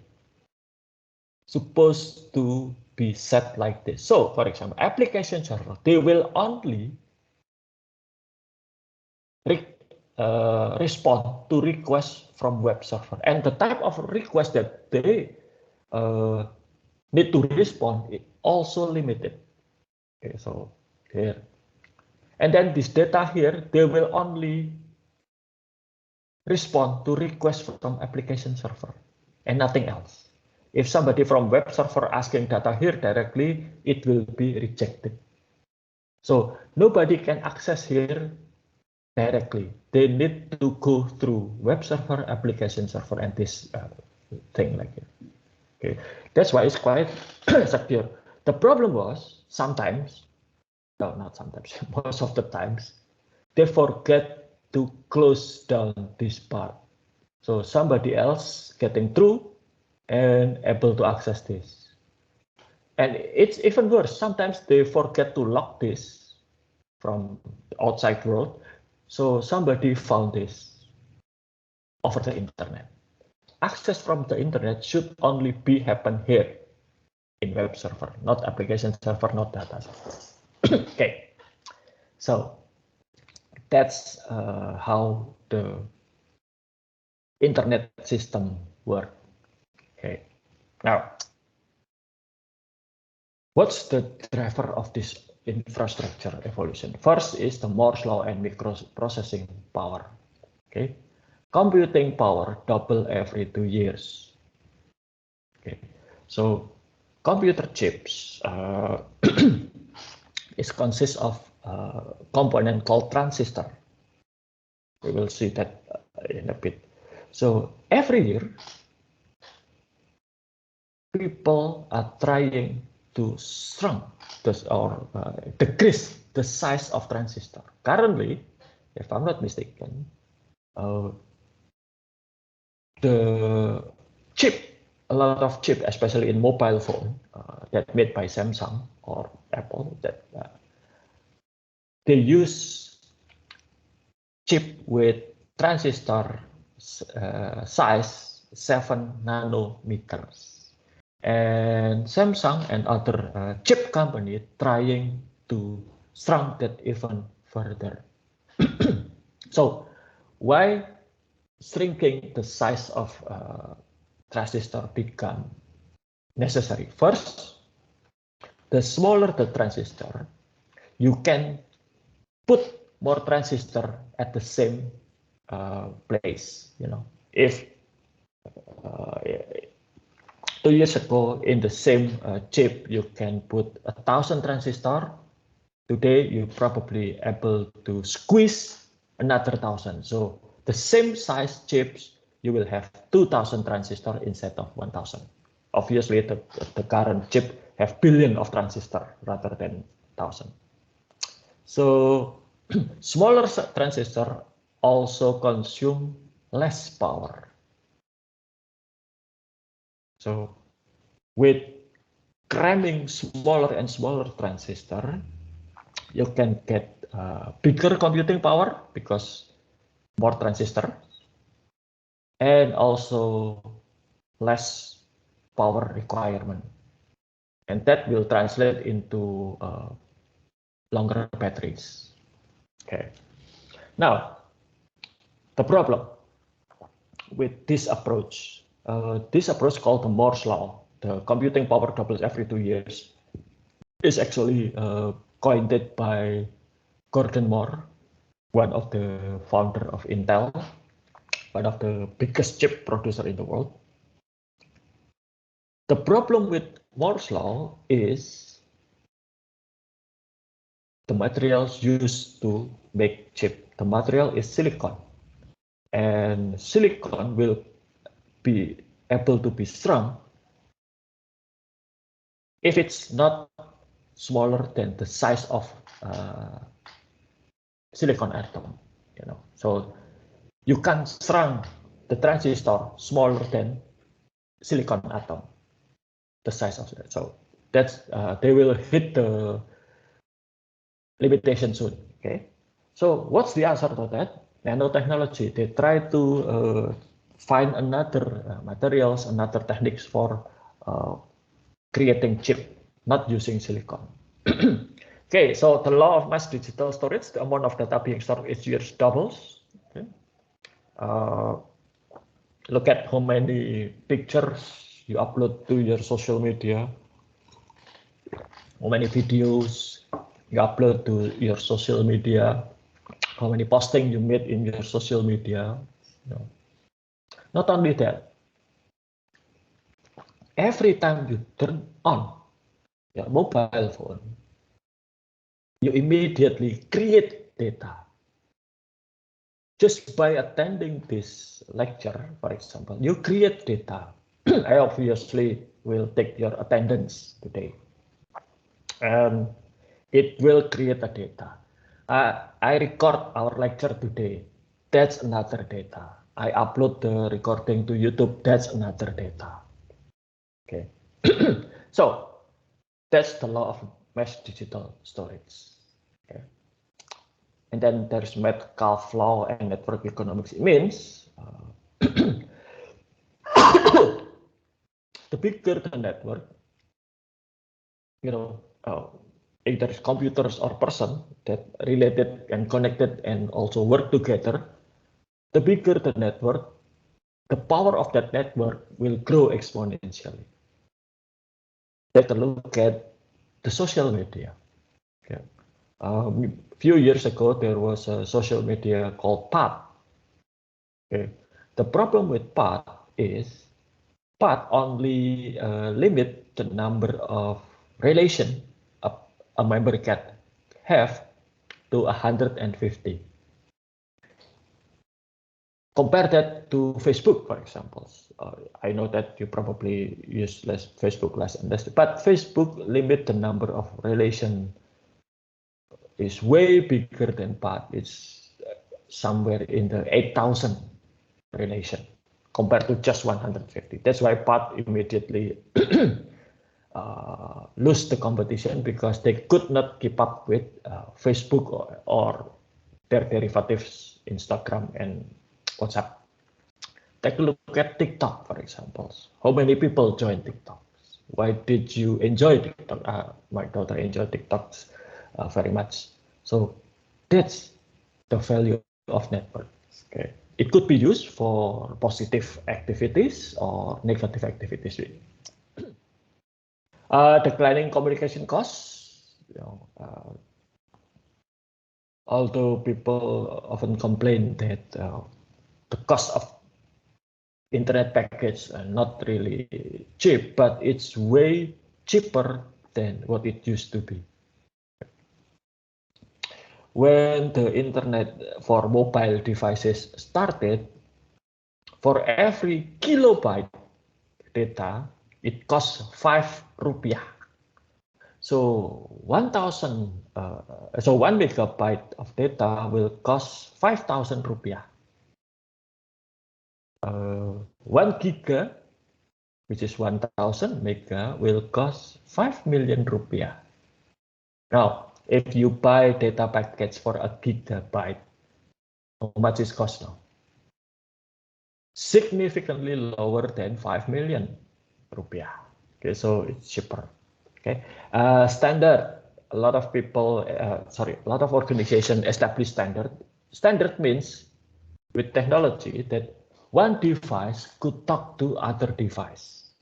supposed to be set like this. So, for example, application server, they will only respond to requests from web server, and the type of request that they need to respond is also limited. Okay, so here, and then this data here, they will only respond to requests from application server and nothing else. If somebody from web server asking data here directly, it will be rejected. So nobody can access here directly. They need to go through web server, application server, and this thing like it. Okay, that's why it's quite secure. The problem was sometimes, no, not sometimes, most of the times, they forget to close down this part. So somebody else getting through and able to access this. And it's even worse. Sometimes they forget to lock this from the outside world. So somebody found this over the internet. Access from the internet should only be happen here in web server, not application server, not data server. Okay, so that's how the internet system work. Okay, now what's the driver of this infrastructure evolution? First is the Moore's law and microprocessing power. Okay, computing power double every 2 years. Okay, so computer chips is consists of component called transistor. We will see that in a bit. So every year, people are trying to shrink or decrease the size of transistor. Currently, if I'm not mistaken, the chip, a lot of chip, especially in mobile phone, that made by Samsung or Apple, that they use chip with transistor size 7 nanometers. And Samsung and other chip company trying to shrink that even further. So why shrinking the size of transistor become necessary? First, the smaller the transistor, you can put more transistor at the same place. You know, if 2 years ago in the same chip you can put 1,000 transistor, today you probably able to squeeze another 1,000. So the same size chips, you will have 2,000 transistor instead of 1,000. Obviously, the current chip have billion of transistor rather than 1,000. So smaller transistor also consume less power. So with cramming smaller and smaller transistor, you can get bigger computing power because more transistor, and also less power requirement. And that will translate into longer batteries. Okay. Now, the problem with this approach called the Moore's law, the computing power doubles every 2 years, is actually coined by Gordon Moore, one of the founder of Intel, one of the biggest chip producer in the world. The problem with Moore's law is the materials used to make chip. The material is silicon, and silicon will be able to be shrunk if it's not smaller than the size of silicon atom. You know, so you can shrink the transistor smaller than silicon atom, the size of it. So that's they will hit the limitation soon. Okay, so what's the answer to that? Nanotechnology. They try to find another materials, another techniques for creating chip, not using silicon. Okay, so the law of mass digital storage, the amount of data being stored each year doubles. Okay. Look at how many pictures you upload to your social media, how many videos you upload to your social media, how many posting you made in your social media. You know. Not only that, every time you turn on your mobile phone, you immediately create data. Just by attending this lecture, for example, you create data. I obviously will take your attendance today, and it will create a data. I record our lecture today. That's another data. I upload the recording to YouTube. That's another data. Okay. So that's the law of mass digital storage. Okay. And then there's Metcalfe law and network economics. It means the bigger the network, either computers or person that related and connected and also work together, the bigger the network, the power of that network will grow exponentially. Take a look at the social media. Okay. A few years ago, there was a social media called Path. Okay. The problem with Path is Path only limit the number of relation a member can have to 150. Compare that to Facebook, for example. I know that you probably use Facebook less and less, but Facebook limit the number of relation is way bigger than Path. It's somewhere in the 8,000 relation compared to just 150. That's why Path immediately lose the competition because they could not keep up with Facebook or their derivatives, Instagram and WhatsApp. Take a look at TikTok, for example. How many people join TikTok? Why did you enjoy TikTok? My daughter enjoyed TikToks very much. So that's the value of networks. Okay. It could be used for positive activities or negative activities. Declining communication costs. Although people often complain that the cost of internet package are not really cheap, but it's way cheaper than what it used to be. When the internet for mobile devices started, for every kilobyte data, it costs 5 rupiah. So 1,000, so 1 megabyte of data will cost 5,000 rupiah. 1 giga, which is 1,000 mega, will cost 5 million rupiah. Now, if you buy data package for a gigabyte, how much is cost now? Significantly lower than 5 million rupiah. Okay, so it's cheaper. Okay, standard. A lot of people, a lot of organizations establish standard. Standard means with technology that one device could talk to other device.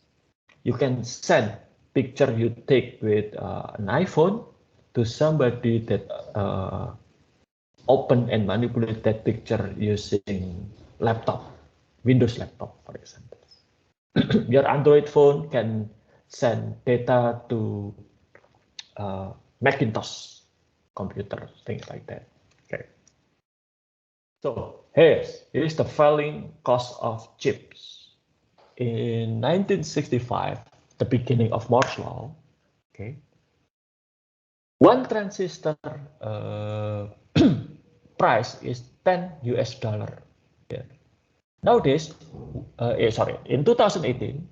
You can send picture you take with an iPhone to somebody that open and manipulate that picture using laptop, Windows laptop, for example. Your Android phone can send data to Macintosh computer, things like that. Okay. So here's the falling cost of chips. In 1965, the beginning of Moore's law, okay, one transistor price is $10. Yeah. Nowadays, in 2018,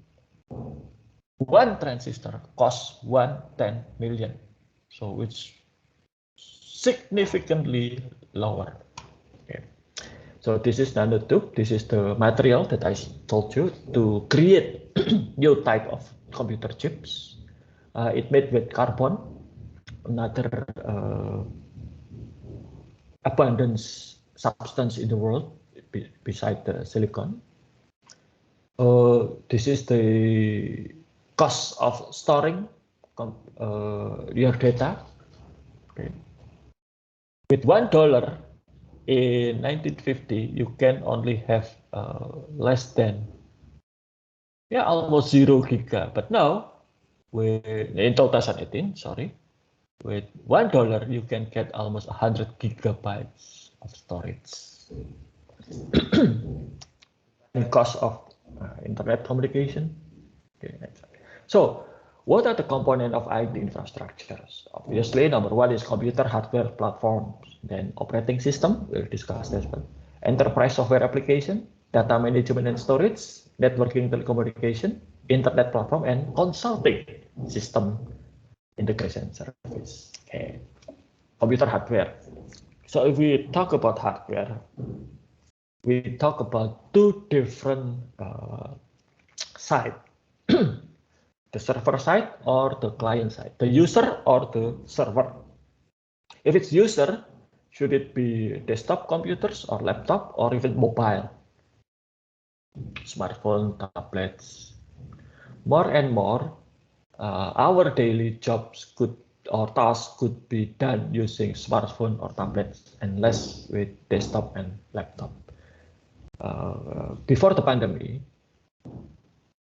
one transistor costs 110 million. So it's significantly lower. Okay. So this is nanotube. This is the material that I told you to create new type of computer chips. It made with carbon, another abundance substance in the world beside the silicon. This is the cost of storing your data. Okay. With $1 in 1950, you can only have less than yeah, almost 0 giga. But now, in 2018, sorry, with $1 you can get almost 100 gigabytes of storage. The cost of internet communication. Okay, next. So, what are the components of IT infrastructures? Obviously, number one is computer hardware platforms, then operating system, we'll discuss this one. Enterprise software application, data management and storage, networking telecommunication, internet platform, and consulting system integration service. Okay, computer hardware. So if we talk about hardware, we talk about two different sides. The server side or the client side, the user or the server. If it's user, should it be desktop computers or laptop or even mobile? Smartphone, tablets. More and more, our daily jobs could or tasks could be done using smartphone or tablets and less with desktop and laptop. Before the pandemic,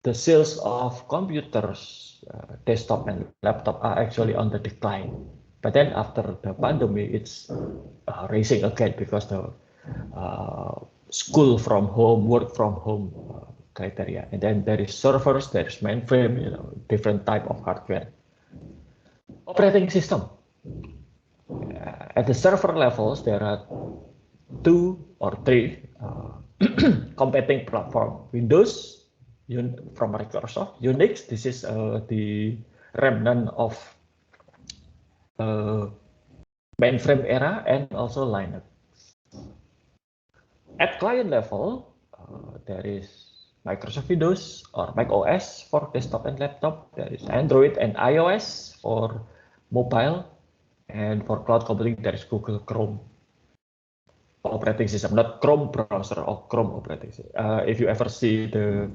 the sales of computers, desktop and laptop are actually on the decline. But then after the pandemic, it's rising again because the school from home, work from home criteria. And then there is servers, there is mainframe, different type of hardware. Operating system. At the server levels, there are 2 or 3 competing platform. Windows, from Microsoft, Unix, this is the remnant of mainframe era, and also Linux. At client level, there is Microsoft Windows or Mac OS for desktop and laptop. There is Android and iOS for mobile, and for cloud computing, there is Google Chrome operating system, not Chrome browser or Chrome operating system. If you ever see the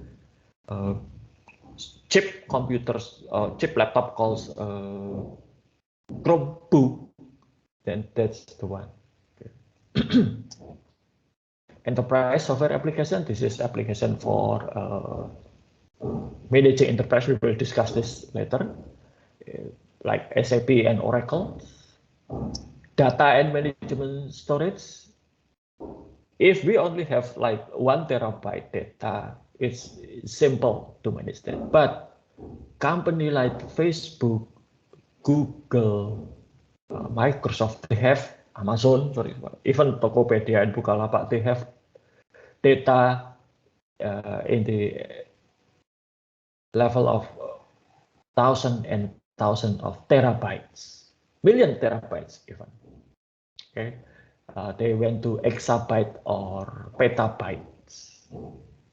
chip computers, chip laptop calls Chromebook, then that's the one. Okay. Enterprise software application, this is application for managing enterprise. We will discuss this later, like SAP and Oracle. Data and management storage. If we only have like 1 terabyte data, it's simple to manage that. But company like Facebook, Google, Microsoft, they have Amazon, sorry, even Tokopedia and Bukalapak, they have data in the level of thousands and thousands of terabytes, million terabytes even. Okay, they went to exabyte or petabytes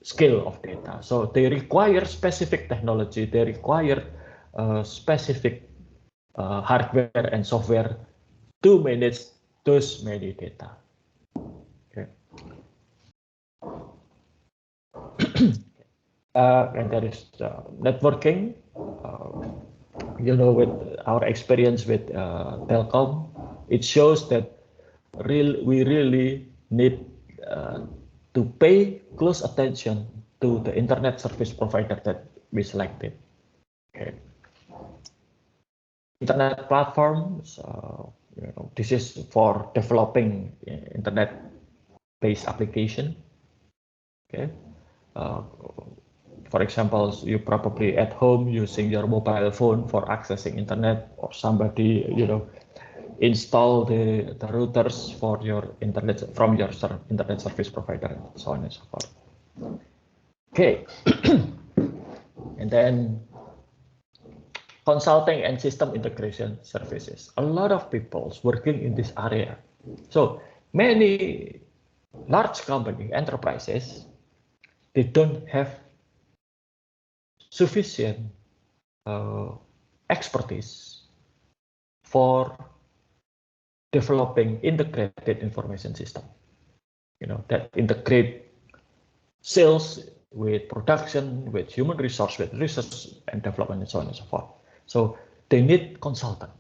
scale of data. So they require specific technology. They require specific hardware and software to manage those many data. Okay. And there is networking. With our experience with Telkom, it shows that we really need to pay close attention to the internet service provider that we selected. Okay. Internet platforms, this is for developing internet-based application. Okay. For example, you probably at home using your mobile phone for accessing internet, or somebody, install the routers for your internet from your internet service provider, and so on and so forth. Okay. And then consulting and system integration services. A lot of people working in this area. So many large company enterprises, they don't have sufficient expertise for developing integrated information system. That integrate sales with production, with human resource, with research and development, and so on and so forth. So they need consultant.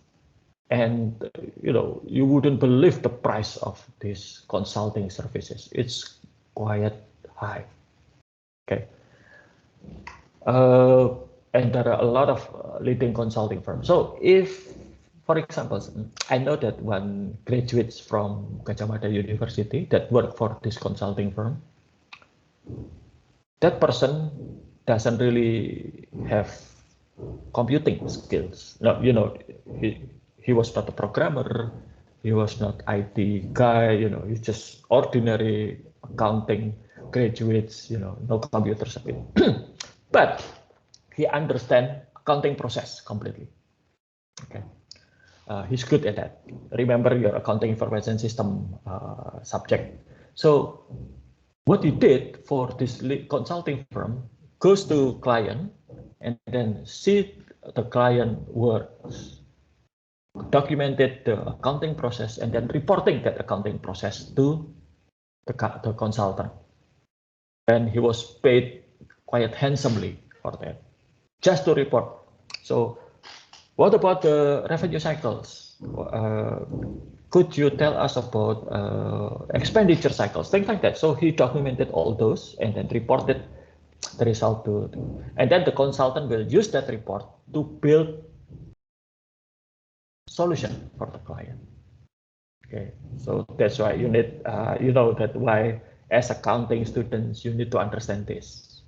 And you wouldn't believe the price of these consulting services. It's quite high. Okay. And there are a lot of leading consulting firms. So if, for example, I know that one graduates from Gajah Mada University that work for this consulting firm, that person doesn't really have computing skills. No, you know, he was not a programmer, he was not IT guy, you know, he's just ordinary accounting graduates, you know, no computer skill. But he understands accounting process completely. Okay, he's good at that. Remember your accounting information system subject. So what he did for this consulting firm, goes to client and then see the client works, documented the accounting process, and then reporting that accounting process to the consultant. And he was paid quite handsomely for that, just to report. So what about the revenue cycles? Could you tell us about expenditure cycles, things like that? So he documented all those and then reported the result to, and then the consultant will use that report to build solution for the client. Okay, so that's why you need, you know, that why as accounting students you need to understand this.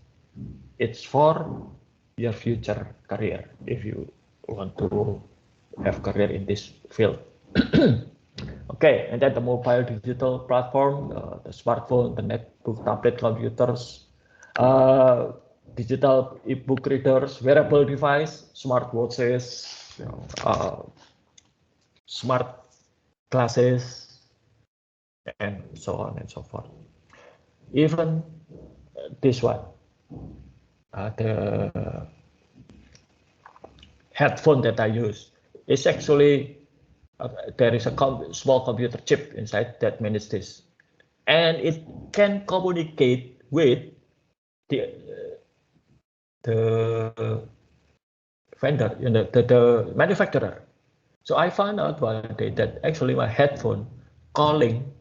It's for your future career if you want to have career in this field. Okay, and then the mobile digital platform, the smartphone, the netbook, tablet, computers, digital ebook readers, wearable device, smart watches, you know, smart glasses, and so on and so forth. Even this one, the headphone that I use is actually there is a small computer chip inside that manages this, and it can communicate with the vendor, you know, the manufacturer. So I found out one day that actually my headphone calling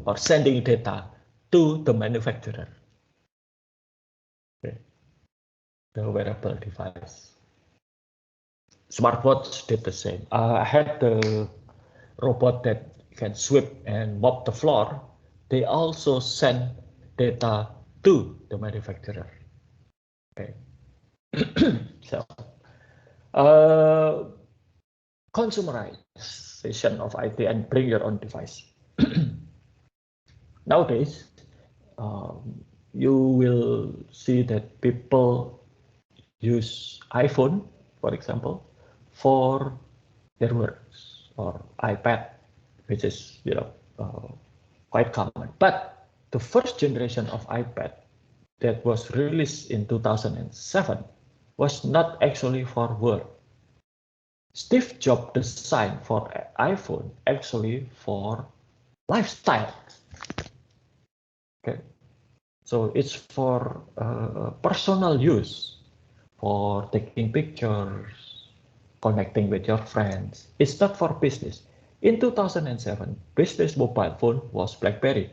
or sending data to the manufacturer. Okay. The wearable device. Smartwatch did the same. I had the robot that can sweep and mop the floor. They also send data to the manufacturer. Okay. So consumerization of IT and bring your own device. Nowadays, you will see that people use iPhone, for example, for their works, or iPad, which is, you know, quite common. But the first generation of iPad that was released in 2007 was not actually for work. Steve Jobs designed for iPhone actually for lifestyle. Okay, so it's for personal use, for taking pictures, connecting with your friends. It's not for business. In 2007, business mobile phone was BlackBerry.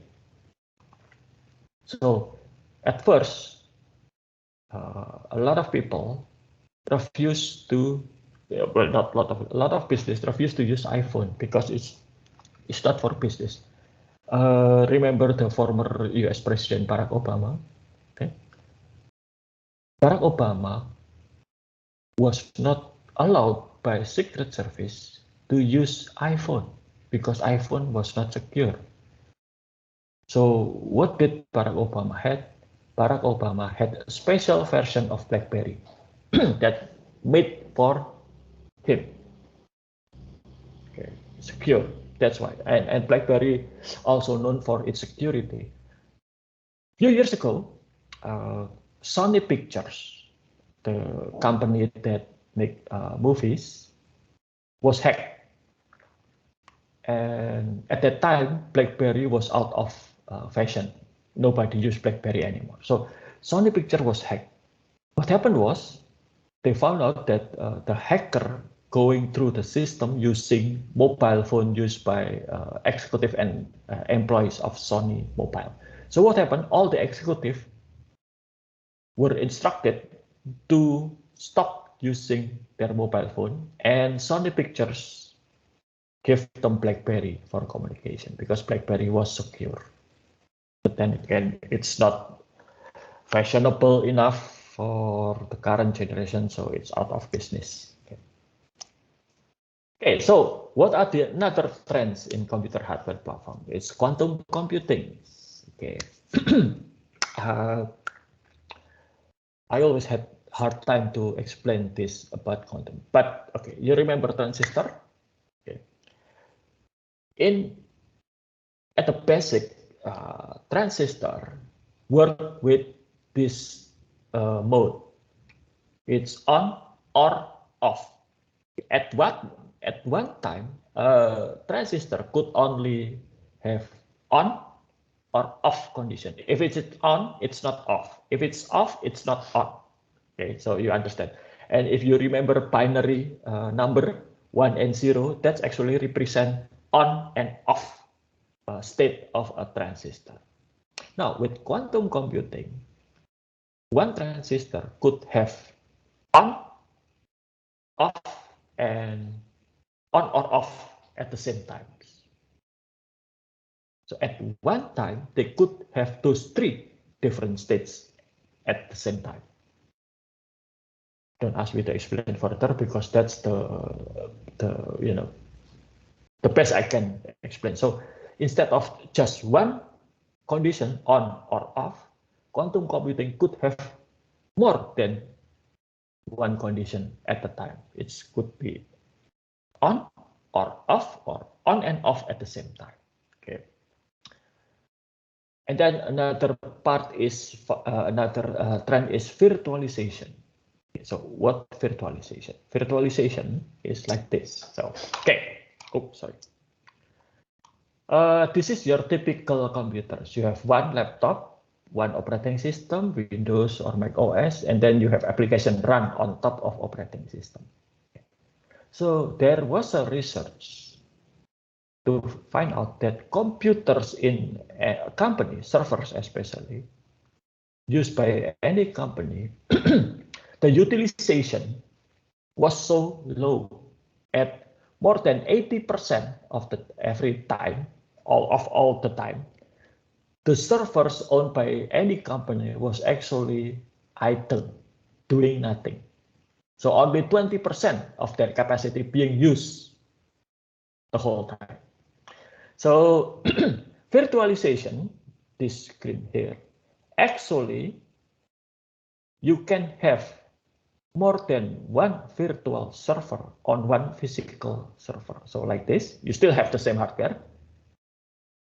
So at first, a lot of people refused to, well, not a lot of business refused to use iPhone because it's not for business. Remember the former U.S. President Barack Obama? Okay, Barack Obama was not allowed by Secret Service to use iPhone because iPhone was not secure. So what did Barack Obama had? Barack Obama had a special version of BlackBerry that made for him. Okay, secure. That's why. And BlackBerry also known for its security. A few years ago, Sony Pictures, the company that make movies, was hacked. And at that time, BlackBerry was out of fashion. Nobody used BlackBerry anymore. So Sony Pictures was hacked. What happened was they found out that the hacker going through the system using mobile phone used by executive and employees of Sony Mobile. So what happened? All the executive were instructed to stop using their mobile phone, and Sony Pictures gave them BlackBerry for communication because BlackBerry was secure. But then again, it's not fashionable enough for the current generation, so it's out of business. Okay, so what are the another trends in computer hardware platform? It's quantum computing. Okay, I always had hard time to explain this about quantum, but okay, you remember transistor? Okay, at the basic transistor work with this mode. It's on or off. At one time, transistor could only have on or off condition. If it's on, it's not off. If it's off, it's not on. Okay, so you understand. And if you remember binary number 1 and 0, that's actually represent on and off state of a transistor. Now, with quantum computing, one transistor could have on, off, and on or off at the same time. So at one time, they could have those 3 different states at the same time. Don't ask me to explain further because that's the best I can explain. So instead of just one condition on or off, quantum computing could have more than one condition at a time. It could be on or off or on and off at the same time. Okay. And then another part is another trend is virtualization. Okay, so what virtualization? Virtualization is like this. So okay. Oh, sorry. This is your typical computers. You have one laptop, one operating system, Windows or Mac OS, and then you have application run on top of operating system. So there was a research to find out that computers in a company, servers especially, used by any company, the utilization was so low at more than 80% of the every time, all the time. The servers owned by any company was actually idle, doing nothing. So only 20% of their capacity being used the whole time. So virtualization, this screen here, actually you can have more than one virtual server on one physical server. So like this, you still have the same hardware,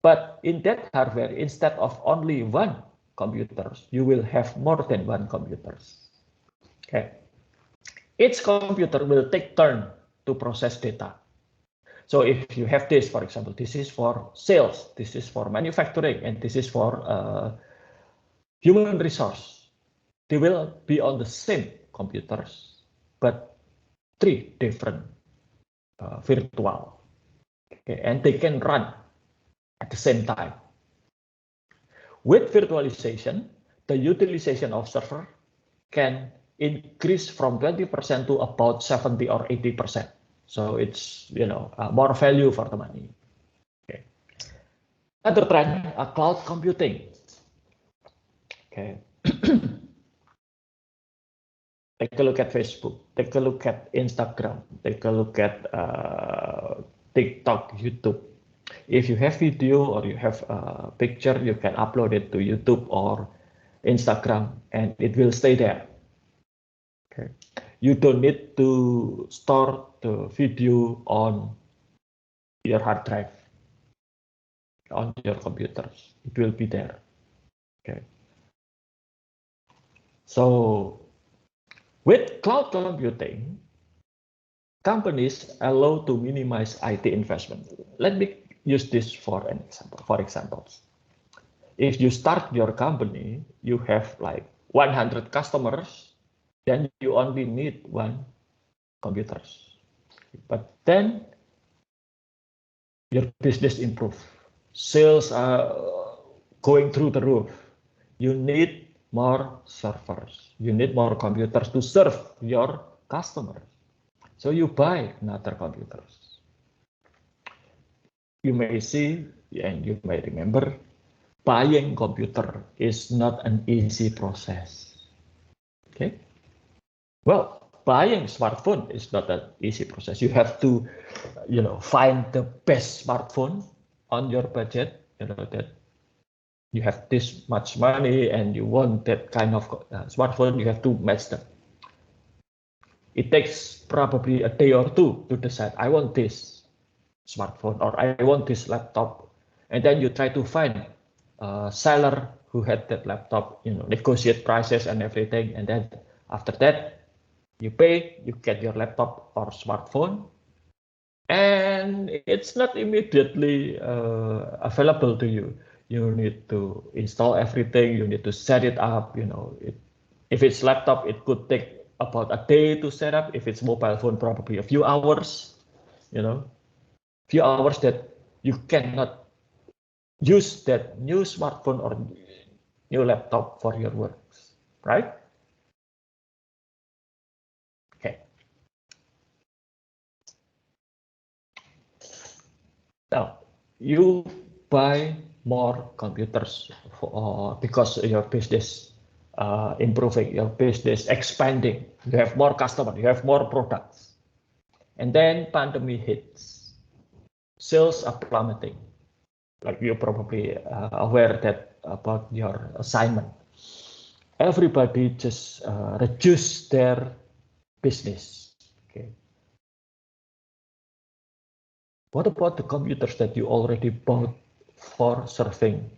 but in that hardware, instead of only one computers, you will have more than one computers. Okay. Each computer will take turn to process data. So if you have this, for example, this is for sales, this is for manufacturing, and this is for human resource. They will be on the same computers, but 3 different virtual. Okay, and they can run at the same time. With virtualization, the utilization of server can increase from 20% to about 70 or 80%. So it's more value for the money. Okay. Another trend, cloud computing. Okay. Take a look at Facebook. Take a look at Instagram. Take a look at TikTok, YouTube. If you have video or you have a picture, you can upload it to YouTube or Instagram, and it will stay there. Okay. You don't need to store the video on your hard drive, on your computers. It will be there. Okay. So with cloud computing, companies allow to minimize IT investment. Let me use this for an example. For example, if you start your company, you have like 100 customers, then you only need 1 computer. But then your business improve. Sales are going through the roof. You need more servers. You need more computers to serve your customers. So you buy another computers. You may see and you may remember, buying computer is not an easy process. Okay. Well, buying smartphone is not an easy process. You have to, find the best smartphone on your budget. That you have this much money and you want that kind of smartphone. You have to match them. It takes probably a day or two to decide, I want this smartphone or I want this laptop. And then you try to find a seller who had that laptop, negotiate prices and everything. And then after that, you pay, you get your laptop or smartphone. And it's not immediately available to you. You need to install everything. You need to set it up. If it's laptop, it could take about a day to set up. If it's mobile phone, probably a few hours. Few hours that you cannot use that new smartphone or new laptop for your works, right? Okay. Now, you buy more computers because your business improving, your business expanding. You have more customers, you have more products. And then pandemic hits. Sales are plummeting. Like you're probably aware that about your assignment. Everybody just reduce their business. Okay. What about the computers that you already bought for serving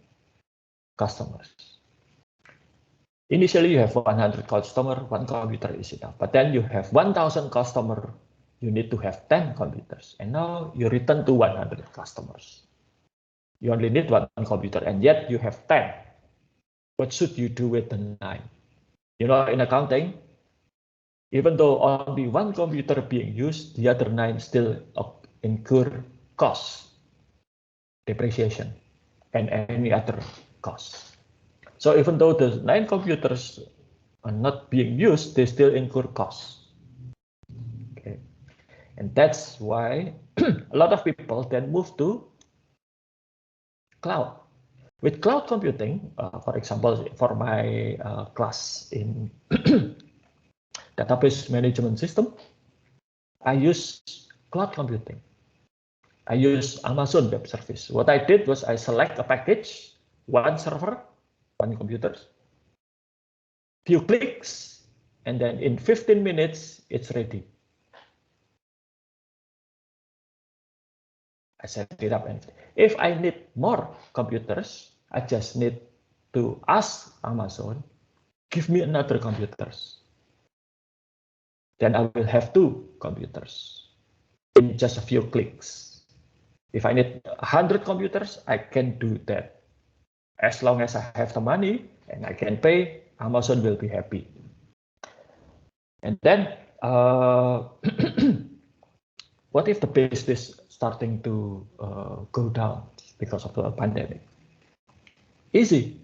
customers? Initially, you have 100 customers, one computer is enough. But then you have 1,000 customers, you need to have 10 computers. And now you return to 100 customers. You only need one computer, and yet you have 10. What should you do with the 9? In accounting, even though only one computer being used, the other 9 still incur costs, depreciation, and any other costs. So even though the 9 computers are not being used, they still incur costs. Okay. And that's why a lot of people then move to cloud. With cloud computing, for example, for my class in database management system, I use cloud computing. I use Amazon Web Service. What I did was I select a package, one server, one computer, few clicks, and then in 15 minutes, it's ready. I set it up. And if I need more computers, I just need to ask Amazon, give me another computers. Then I will have 2 computers in just a few clicks. If I need 100 computers, I can do that. As long as I have the money and I can pay, Amazon will be happy. And then, what if the business starting to go down because of the pandemic? Easy,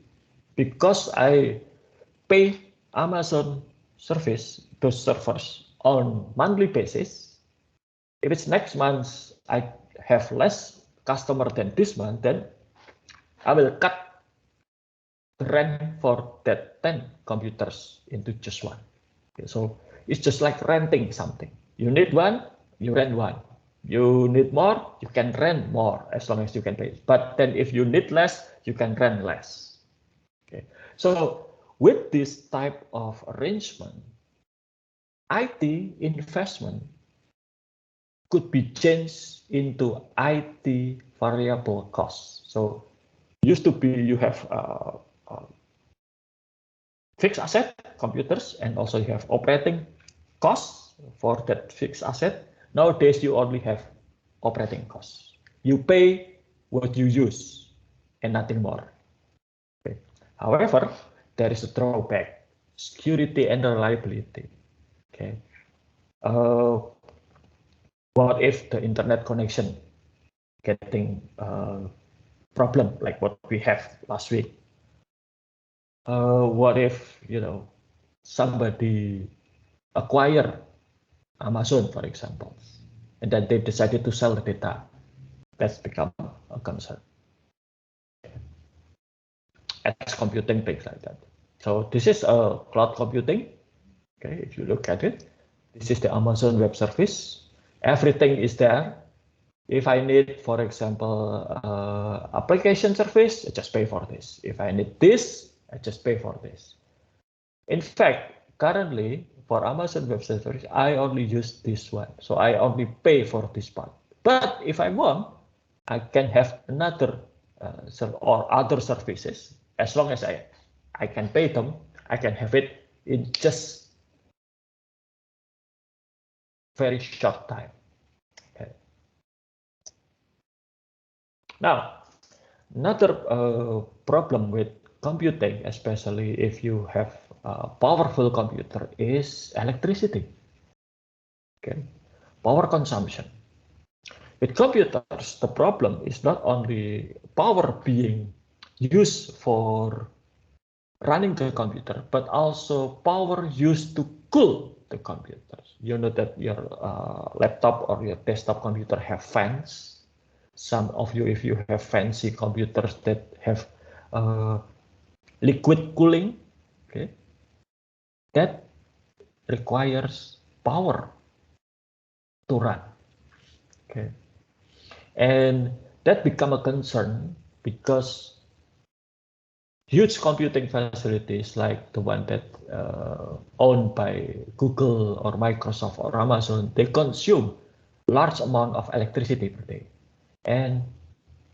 because I pay Amazon service, those servers, on monthly basis. If it's next month, I have less customer than this month, then I will cut the rent for that 10 computers into just one. Okay, so it's just like renting something. You need one, you rent one. You need more, you can rent more as long as you can pay. But then if you need less, you can rent less. Okay. So with this type of arrangement, IT investment could be changed into IT variable costs. So used to be you have fixed asset computers, and also you have operating costs for that fixed asset. Nowadays you only have operating costs. You pay what you use and nothing more. Okay. However, there is a drawback: security and reliability. Okay. What if the internet connection getting problem like what we have last week? what if, somebody acquire Amazon, for example, and then they decided to sell the data? That's become a concern. Edge computing, things like that. So this is a cloud computing. Okay, if you look at it, this is the Amazon Web Service. Everything is there. If I need, for example, application service, I just pay for this. If I need this, I just pay for this. In fact, currently for Amazon Web Service, I only use this one. So I only pay for this part. But if I want, I can have another or other services. As long as I can pay them, I can have it in just very short time. Okay. Now, another problem with computing, especially if you have a powerful computer, is electricity. Okay, power consumption. With computers, the problem is not only power being used for running the computer, but also power used to cool the computers. You know that your laptop or your desktop computer have fans. Some of you, if you have fancy computers that have liquid cooling, okay, that requires power to run. Okay, and that become a concern because huge computing facilities like the one that owned by Google or Microsoft or Amazon, they consume large amount of electricity per day. And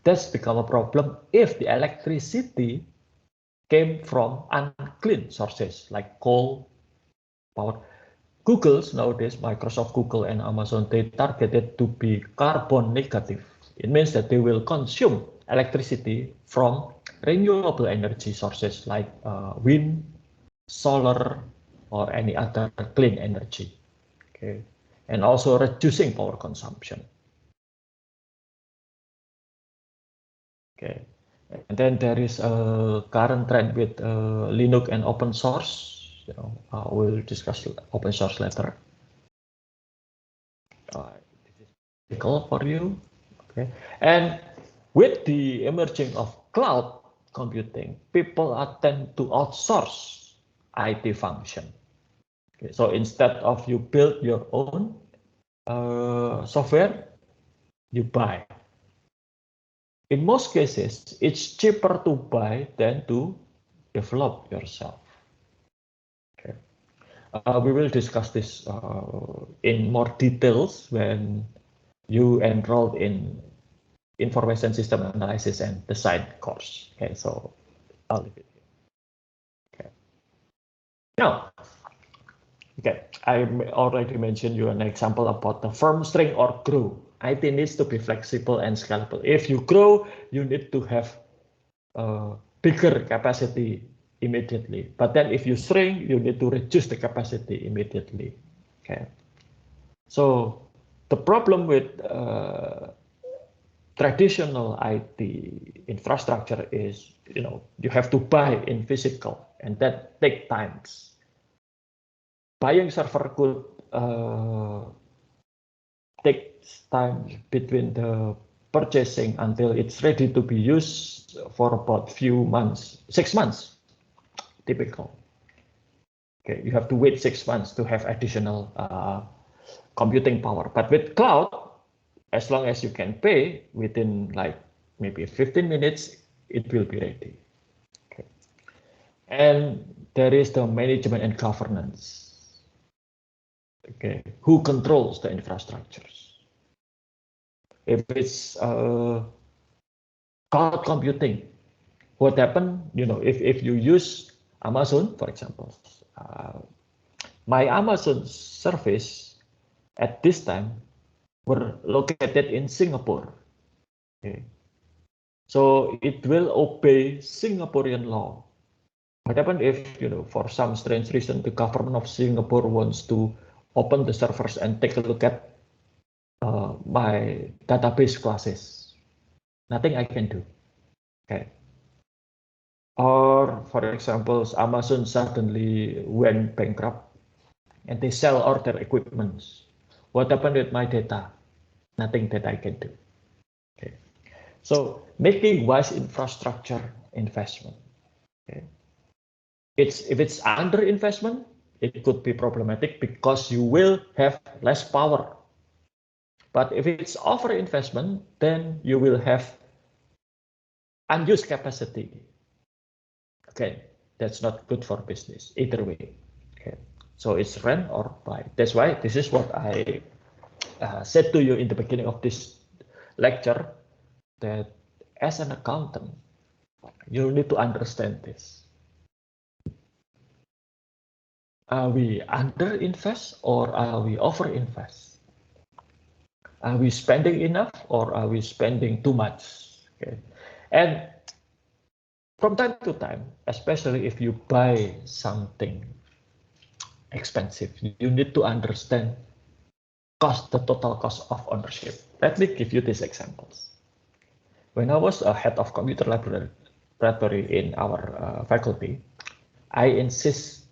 that's become a problem if the electricity came from unclean sources like coal, power. Google's nowadays, Microsoft, Google, and Amazon, they targeted to be carbon negative. It means that they will consume electricity from renewable energy sources like wind, solar, or any other clean energy. Okay, and also reducing power consumption. Okay, and then there is a current trend with Linux and open source. We'll discuss open source later. This is critical for you. Okay, and with the emerging of cloud computing, people tend to outsource IT function. Okay, so instead of you build your own software, you buy. In most cases, it's cheaper to buy than to develop yourself. Okay, we will discuss this in more details when you enroll in information system analysis and design course. Okay, so I'll leave it here. Okay. Now, okay, I already mentioned you an example about the firm, string, or grow. IT needs to be flexible and scalable. If you grow, you need to have bigger capacity immediately. But then if you shrink, you need to reduce the capacity immediately. Okay. So the problem with traditional IT infrastructure is, you have to buy in physical, and that takes time. Buying server could takes time between the purchasing until it's ready to be used for about few months, 6 months, typical. Okay, you have to wait 6 months to have additional computing power. But with cloud, as long as you can pay within like maybe 15 minutes, it will be ready. Okay. And there is the management and governance. Okay, who controls the infrastructures? If it's cloud computing, what happened? If you use Amazon, for example, my Amazon service at this time were located in Singapore. Okay, so it will obey Singaporean law. What happened if, for some strange reason, the government of Singapore wants to open the servers and take a look at my database classes? Nothing I can do. Okay. Or for example, Amazon suddenly went bankrupt and they sell all their equipments. What happened with my data? Nothing that I can do. Okay. So making wise infrastructure investment. Okay. If it's under investment, it could be problematic because you will have less power. But if it's over investment, then you will have unused capacity. Okay, that's not good for business either way. Okay, so it's rent or buy. That's why this is what I said to you in the beginning of this lecture, that as an accountant, you need to understand this. Are we under-invest or are we over-invest? Are we spending enough or are we spending too much? Okay. And from time to time, especially if you buy something expensive, you need to understand the total cost of ownership. Let me give you these examples. When I was a head of computer laboratory in our faculty, I insist,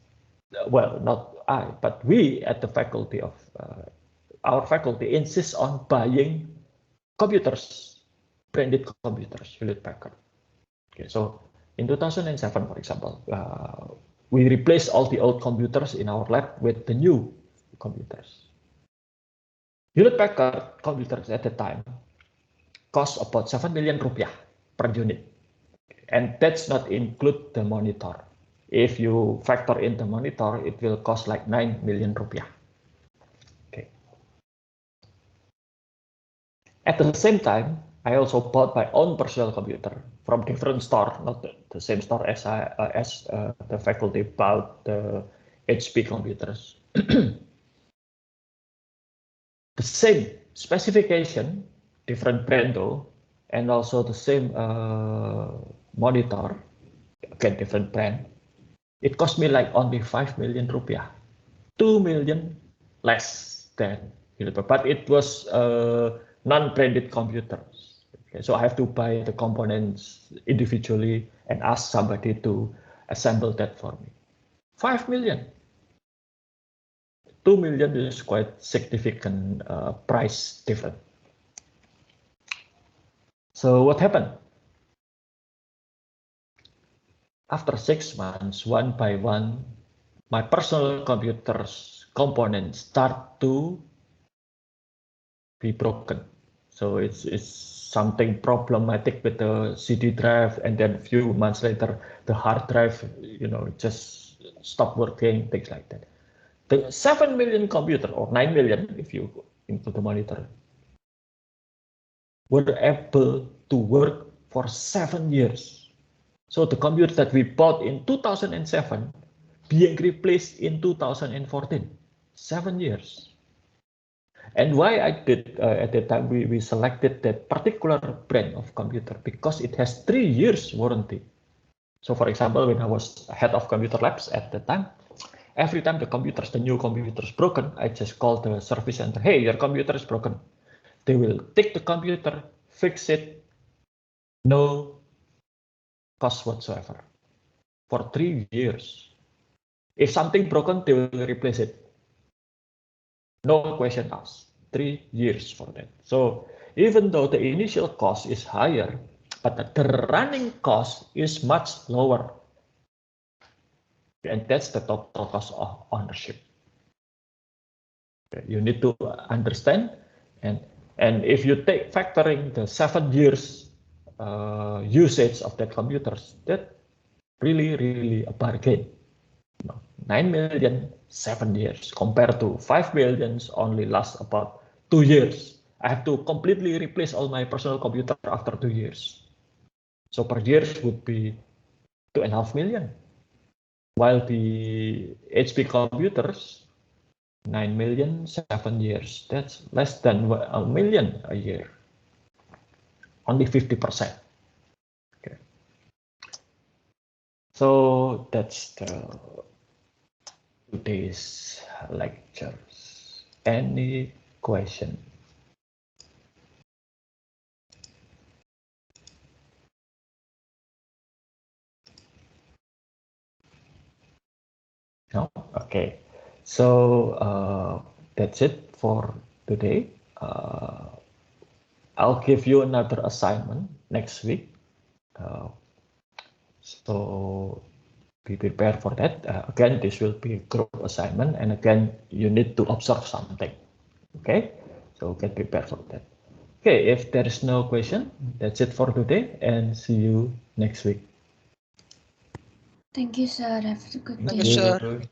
well, not I, but we at the faculty of our faculty insist on buying computers, branded computers, Hewlett Packard. Okay, so in 2007, for example, we replaced all the old computers in our lab with the new computers. Hewlett Packard computers at the time cost about 7 million rupiah per unit. And that's not include the monitor. If you factor in the monitor, it will cost like 9 million rupiah. Okay. At the same time, I also bought my own personal computer from different store, not the same store as the faculty bought the HP computers. The same specification, different brand though, and also the same monitor, again different brand. It cost me like only 5 million rupiah, 2 million less than Hewlett, but it was non-branded computers. Okay, so I have to buy the components individually and ask somebody to assemble that for me. 5 million. 2 million is quite significant price difference. So what happened? After 6 months, one by one, my personal computer's components start to be broken. So it's something problematic with the CD drive, and then a few months later, the hard drive, just stop working, things like that. The 7 million computer, or 9 million if you include the monitor, were able to work for 7 years. So the computer that we bought in 2007 being replaced in 2014, 7 years. And why I did at that time, we selected that particular brand of computer because it has 3 years warranty. So for example, when I was head of computer labs at the time, every time the new computer is broken, I just call the service center, hey, your computer is broken. They will take the computer, fix it, no cost whatsoever for 3 years. If something broken, they will replace it. No question asked. 3 years for that. So even though the initial cost is higher, but the running cost is much lower. And that's the total cost of ownership. You need to understand, and if you take factoring the 7 years usage of that computers, that really a bargain. 9 million, 7 years, compared to 5 millions only last about 2 years. I have to completely replace all my personal computer after 2 years. So per year would be 2.5 million. While the HP computers, 9 million, 7 years. That's less than 1 million a year. Only 50%. Okay. So that's today's lectures. Any question? No? Okay. So that's it for today. I'll give you another assignment next week. So be prepared for that. Again, this will be a group assignment, and again, you need to observe something. Okay, so get prepared for that. Okay, if there is no question, that's it for today, and see you next week. Thank you, sir. Have a good Thank day. you, sir.